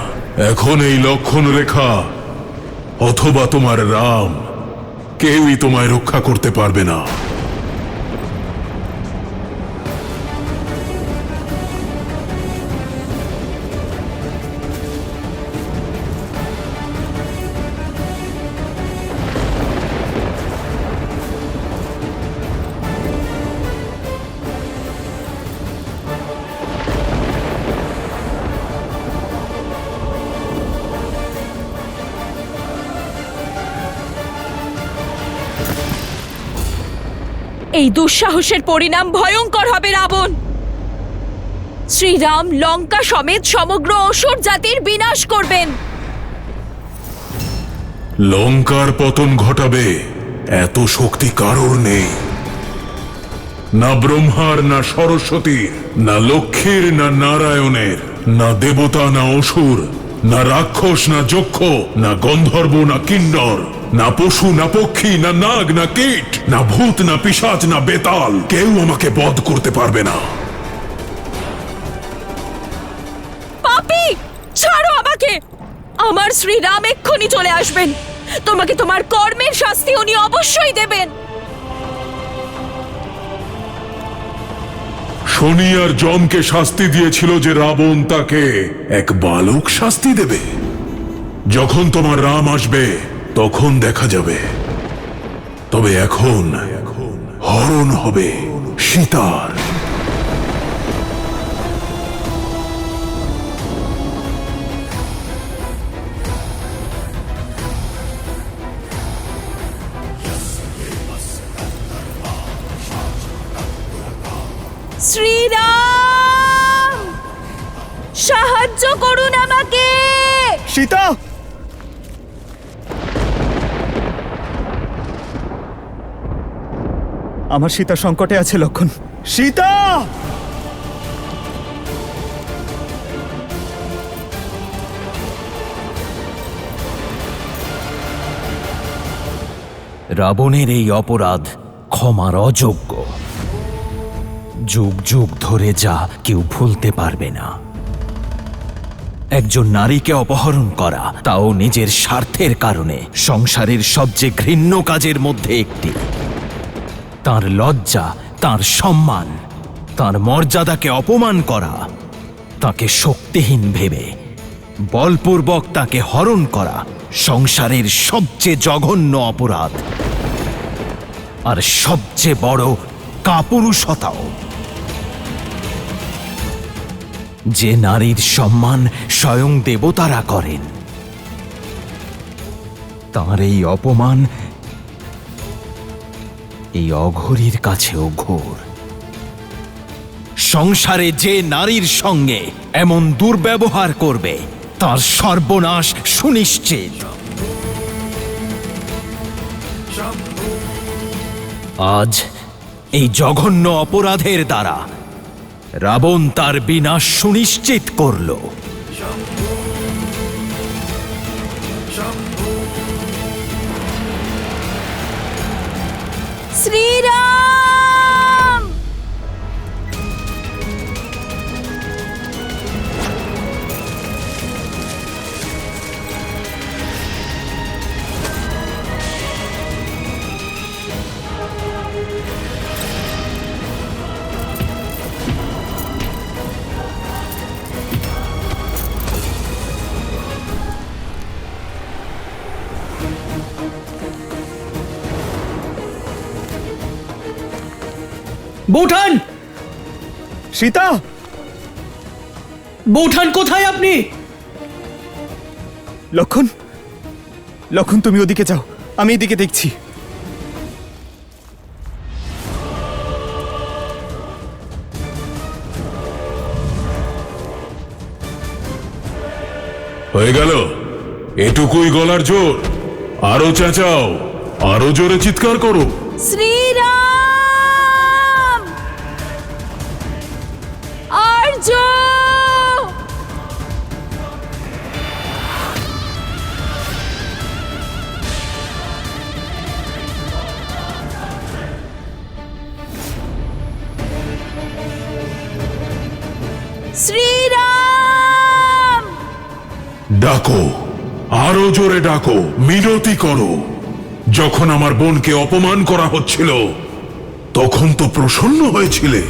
এখন এই লক্ষণ রেখা অথবা তোমার রাম, কেউই তোমায় রক্ষা করতে পারবে না। এই দুঃসাহসের পরিণাম ভয়ঙ্কর হবে রাবণ। শ্রীরাম লঙ্কা সমেত সমগ্র অসুর জাতির বিনাশ করবেন। লঙ্কার পতন ঘটাবে এত শক্তি কারোর নেই। না ব্রহ্মার, না সরস্বতীর, না লক্ষ্মীর, না নারায়ণের, না দেবতা, না অসুর, না রাক্ষস, না যক্ষ, না গন্ধর্ব, না কিন্নর, না পশু, না পক্ষী, না নাগ, না কীট, না ভূত, না পিশাচ, না বেতাল, কেউ আমাকে বধ করতে পারবে না। পাপী, ছাড়ো আমাকে। আমার শ্রীরাম এক্ষুনি চলে আসবেন। তোমাকে তোমার কর্মের শাস্তি উনি অবশ্যই দেবেন। শনি আর যমকে শাস্তি দিয়েছিল যে রাবণ তাকে এক বালক শাস্তি দেবে। যখন তোমার রাম আসবে তখন দেখা যাবে। তবে এখন হরণ হবে সীতার। শ্রীরাম, সাহায্য করুন আমাকে। সীতা, আমার সীতা সংকটে আছে লক্ষণ। সীতা! রাবণের এই অপরাধ ক্ষমার অযোগ্য। যুগ যুগ ধরে যা কেউ ভুলতে পারবে না। একজন নারীকে অপহরণ করা, তাও নিজের স্বার্থের কারণে, সংসারের সবচেয়ে ঘৃণ্য কাজের মধ্যে একটি। তার লজ্জা, তার সম্মান, তার মর্যাদাকে অপমান করা, তাকে শক্তিহীন ভেবে বলপূর্বক তাকে হরণ করা সংসারের সবচেয়ে জঘন্য অপরাধ, আর সবচেয়ে বড় কাপুরুষতাও। যে নারীর সম্মান স্বয়ং দেবতারা করেন, তার এই অপমান এই অঘরীর কাছেও ঘোর। সংসারে যে নারীর সঙ্গে এমন দুর্ব্যবহার করবে, তার সর্বনাশ সুনিশ্চিত। আজ এই জঘন্য অপরাধের দ্বারা রাবণ তার বিনাশ সুনিশ্চিত করল। শ্রীরাম! বৌঠান! সীতা! বৌঠান কোথায় আপনি? লক্ষণ, লক্ষণ, তুমি ওদিকে যাও, আমি এদিকে দেখছি। হয়ে গেল? এটুকুই গলার জোর? আরো চেঁচাও, আরো জোরে চিৎকার করো। শ্রীরাম! আর্য! শ্রীরাম! ডাকো, আরো জোরে ডাকো, মিনতি করো। যখন আমার বোনকে অপমান করা হচ্ছিল তখন তো প্রসন্ন হয়েছিলে।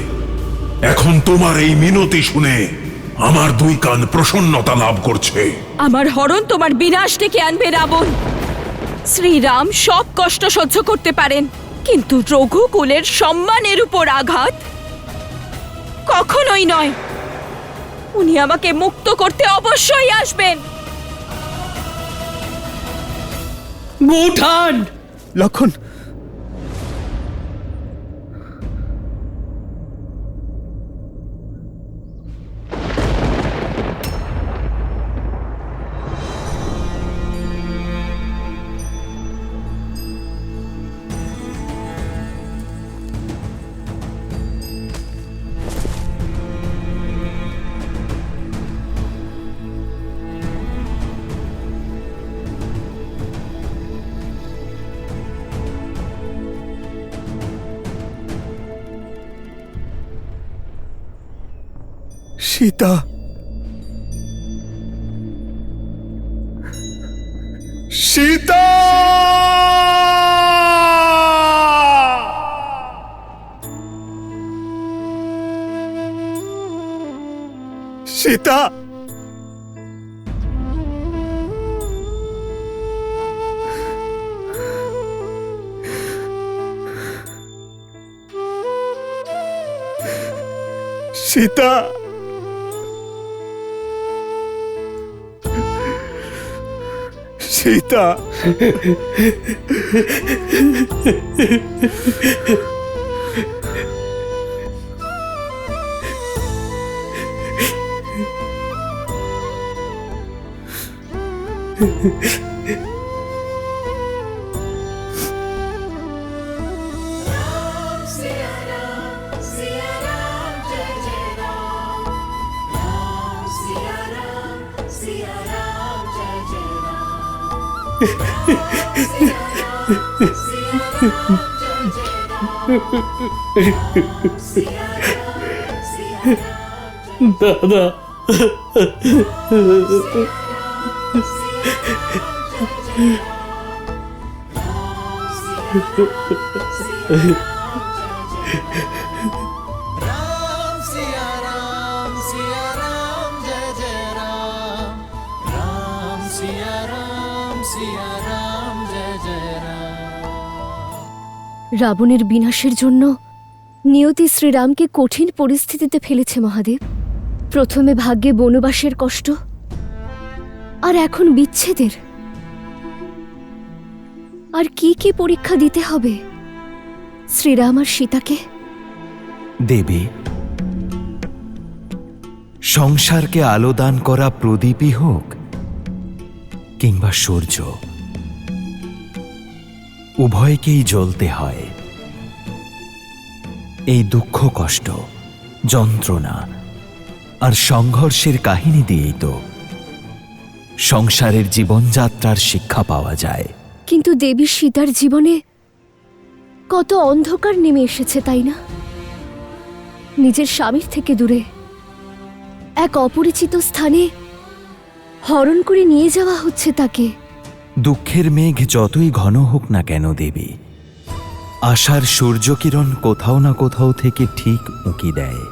এখন তোমার এই মিনতি শুনে আমার দুই কান প্রসন্নতা লাভ করছে। আমার হরণ তোমার বিনাশ ডেকে আনবে রাবণ। শ্রীরাম সব কষ্ট সহ্য করতে পারেন, কিন্তু রঘুকুলের সম্মানের উপর আঘাত কখনোই নয়। উনি আমাকে মুক্ত করতে অবশ্যই আসবেন। বৌঠান! লক্ষণ, সীতা! সীতা! সীতা! সীতা! সীতা! দাদা, राम सिया राम जय जय राम। राम सिया राम जय जय राम। রাবণের বিনাশের জন্য নিয়তি শ্রীরামকে কঠিন পরিস্থিতিতে ফেলেছে মহাদেব। প্রথমে ভাগ্যে বনবাসের কষ্ট, আর এখন বিচ্ছেদের। আর কি কি পরীক্ষা দিতে হবে শ্রীরাম আর সীতাকে? দেবী, সংসারকে আলোদান করা প্রদীপই হোক কিংবা সূর্য, উভয়কেই জ্বলতে হয়। এই দুঃখ, কষ্ট, যন্ত্রণা আর সংঘর্ষের কাহিনী দিয়েই তো সংসারের জীবনযাত্রার শিক্ষা পাওয়া যায়। কিন্তু দেবী সীতার জীবনে কত অন্ধকার নেমে এসেছে তাই না? নিজের স্বামীর থেকে দূরে এক অপরিচিত স্থানে হরণ করে নিয়ে যাওয়া হচ্ছে তাকে। দুঃখের মেঘ যতই ঘন হোক না কেন দেবী, আশার সূর্যকিরণ কোথাও না কোথাও থেকে ঠিক উঁকি দেয়।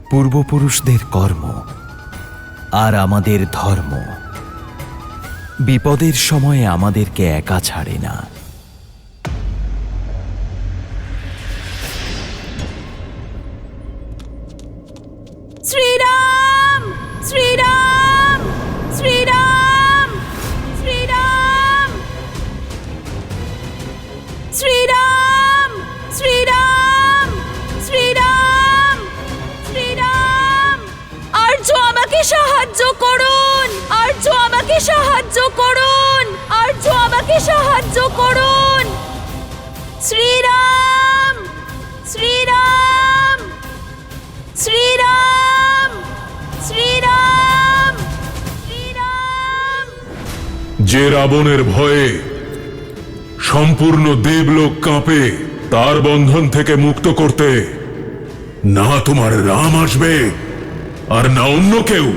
পূর্বপুরুষদের কর্ম আর আমাদের ধর্ম বিপদের সময়ে আমাদেরকে একা ছাড়ে না। শ্রীরাম শ্রীরাম শ্রীরাম শ্রীরাম শ্রীরাম শ্রীরাম শ্রীরাম শ্রীরাম আর্য আমাকে সাহায্য করুন, আর্য আমাকে সাহায্য করুন, আর্য আমাকে সাহায্য করুন। শ্রীরাম শ্রীরাম শ্রীরাম শ্রীরাম শ্রীরাম। যে রাবণের ভয়ে সম্পূর্ণ দেবলোক কাঁপে, তার বন্ধন থেকে মুক্ত করতে না তোমার রাম আসবে আর না অন্য কেউ।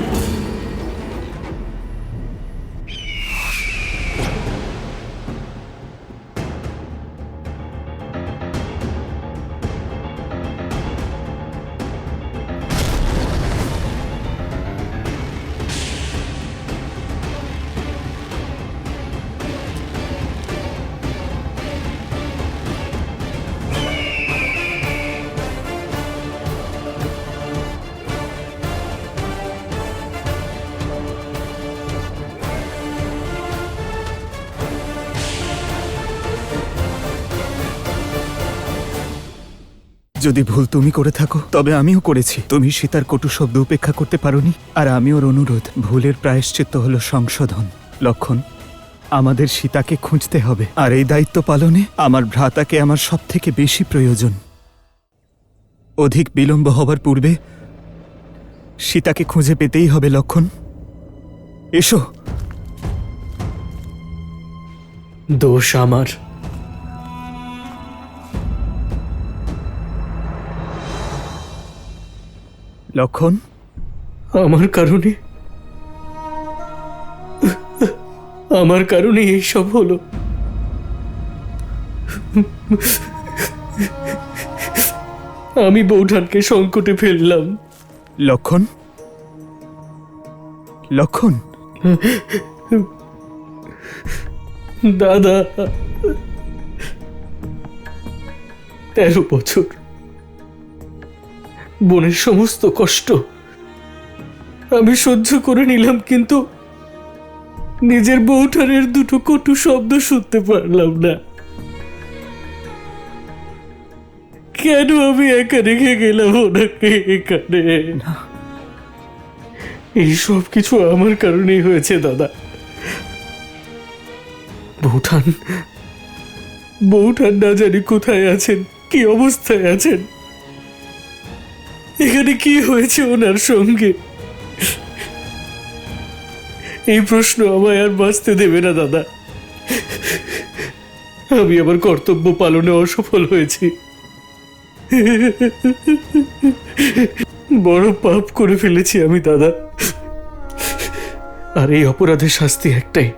যদি ভুল তুমি করে থাকো তবে আমিও করেছি। তুমি সীতার কটু শব্দ উপেক্ষা করতে পারোনি, আর আমি ওর অনুরোধ। ভুলের প্রায়শ্চিত্ত হলো সংশোধন। লক্ষণ, আমাদের সীতাকে খুঁজতে হবে, আর এই দায়িত্ব পালনে আমার ভ্রাতাকে আমার সব থেকে বেশি প্রয়োজন। অধিক বিলম্ব হবার পূর্বে সীতাকে খুঁজে পেতেই হবে। লক্ষণ, এসো। দোষ আমার। লক্ষণ, আমার কারণে এইসব হলো। আমি বৌঠানকে সংকটে ফেললাম। লক্ষণ, লক্ষণ, দাদা, 13 বছর বোনের সমস্ত কষ্ট আমি সহ্য করে নিলাম, কিন্তু নিজের বৌঠানের দুটো কটু শব্দ শুনতে পারলাম না। কেন আমি একা রেখে গেলাম ওনাকে এখানে? এই সব কিছু আমার কারণেই হয়েছে দাদা। বৌঠান না জানি কোথায় আছেন, কি অবস্থায় আছেন, এখানে কি হয়েছে ওনার সঙ্গে, এই প্রশ্ন আমায় আর বাঁচতে দেবে না দাদা। আমি আমার কর্তব্য পালনে অসফল হয়েছি, বড় পাপ করে ফেলেছি আমি দাদা। আর এই অপরাধের শাস্তি একটাই,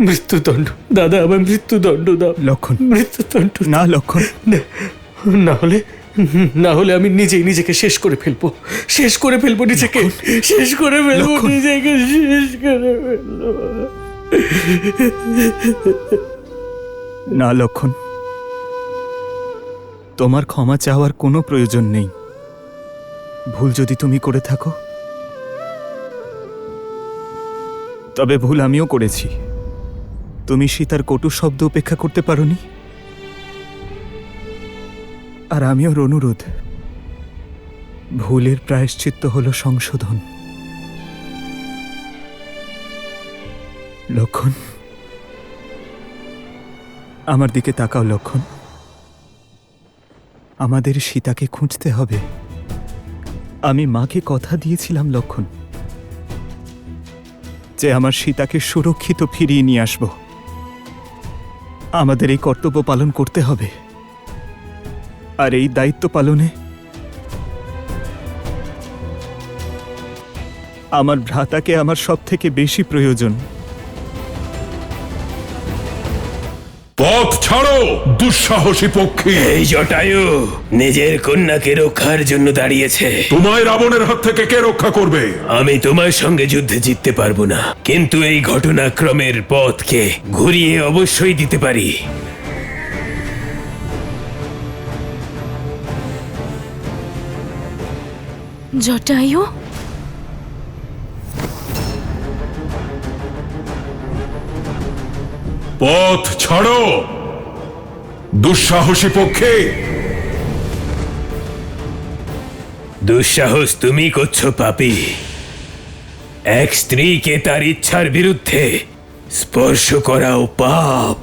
মৃত্যুদণ্ড। দাদা, আমার মৃত্যুদণ্ড দাও। লক্ষণ, মৃত্যুদণ্ড না। লক্ষণ, না হলে আমি নিজেই নিজেকে শেষ করে ফেলবো, শেষ করে ফেলবো নিজেকে, শেষ করে ফেলবো নিজেকে, শেষ করে ফেলবো। না লক্ষণ, তোমার ক্ষমা চাওয়ার কোনো প্রয়োজন নেই। ভুল যদি তুমি করে থাকো তবে ভুল আমিও করেছি। তুমি সীতার কটু শব্দ উপেক্ষা করতে পারোনি, আর আমি ওর অনুরোধ। ভুলের প্রায়শ্চিত্ত হলো সংশোধন। লক্ষণ, আমার দিকে তাকাও। লক্ষণ, আমাদের সীতাকে খুঁজতে হবে। আমি মাকে কথা দিয়েছিলাম লক্ষণ, যে আমার সীতাকে সুরক্ষিত ফিরিয়ে নিয়ে আসব। আমাদের এই কর্তব্য পালন করতে হবে, আর এই দায়িত্ব পালনে আমার ভ্রাতাকে আমার সব থেকে বেশি প্রয়োজন। পথ ছাড়ো দুঃসাহসী পক্ষী। এই জটায়ু নিজের কন্যাকে রক্ষার জন্য দাঁড়িয়েছে। তোমায় রাবণের হাত থেকে কে রক্ষা করবে? আমি তোমার সঙ্গে যুদ্ধে জিততে পারবো না, কিন্তু এই ঘটনাক্রমের পথকে ঘুরিয়ে অবশ্যই দিতে পারি। জটায়ু, পথ ছাড়ো দুঃসাহসী পক্ষী। দুঃসাহস তুমি করছো পাপী। এক স্ত্রীকে তার ইচ্ছার বিরুদ্ধে স্পর্শ করাও পাপ।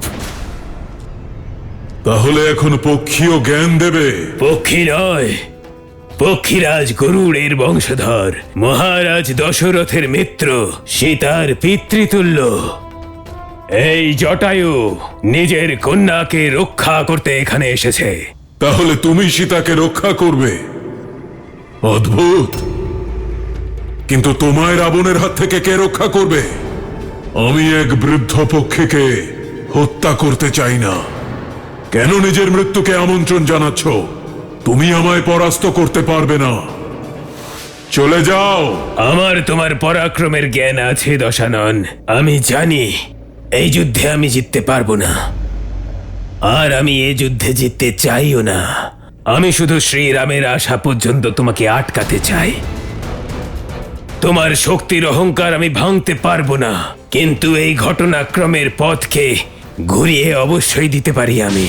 তাহলে এখন পক্ষীও জ্ঞান দেবে? পক্ষী নয়, পক্ষীরাজ গরুড়ের বংশধর, মহারাজ দশরথের মিত্র, সীতার পিতৃতুল্য। এই জটায়ু নিজের কন্যাকে রক্ষা করতে এখানে এসেছে। তাহলে তুমি সীতাকে রক্ষা করবে? অদ্ভুত। কিন্তু তোমায় রাবণের হাত থেকে কে রক্ষা করবে? আমি এক বৃদ্ধ পক্ষীকে হত্যা করতে চাই না। কেন নিজের মৃত্যুকে আমন্ত্রণ জানাচ্ছ? তুমি আমায় পরাস্ত করতে পারবে না। চলে যাও। আমার তোমার পরাক্রমের জ্ঞান আছে দশানন। আমি জানি এই যুদ্ধে আমি জিততে পারবো না, আর আমি এই যুদ্ধে জিততে চাইও না। আমি শুধু শ্রীরামের আসা পর্যন্ত তোমাকে আটকাতে চাই। তোমার শক্তির অহংকার আমি ভাঙতে পারবো না, কিন্তু এই ঘটনাক্রমের পথকে ঘুরিয়ে অবশ্যই দিতে পারি আমি।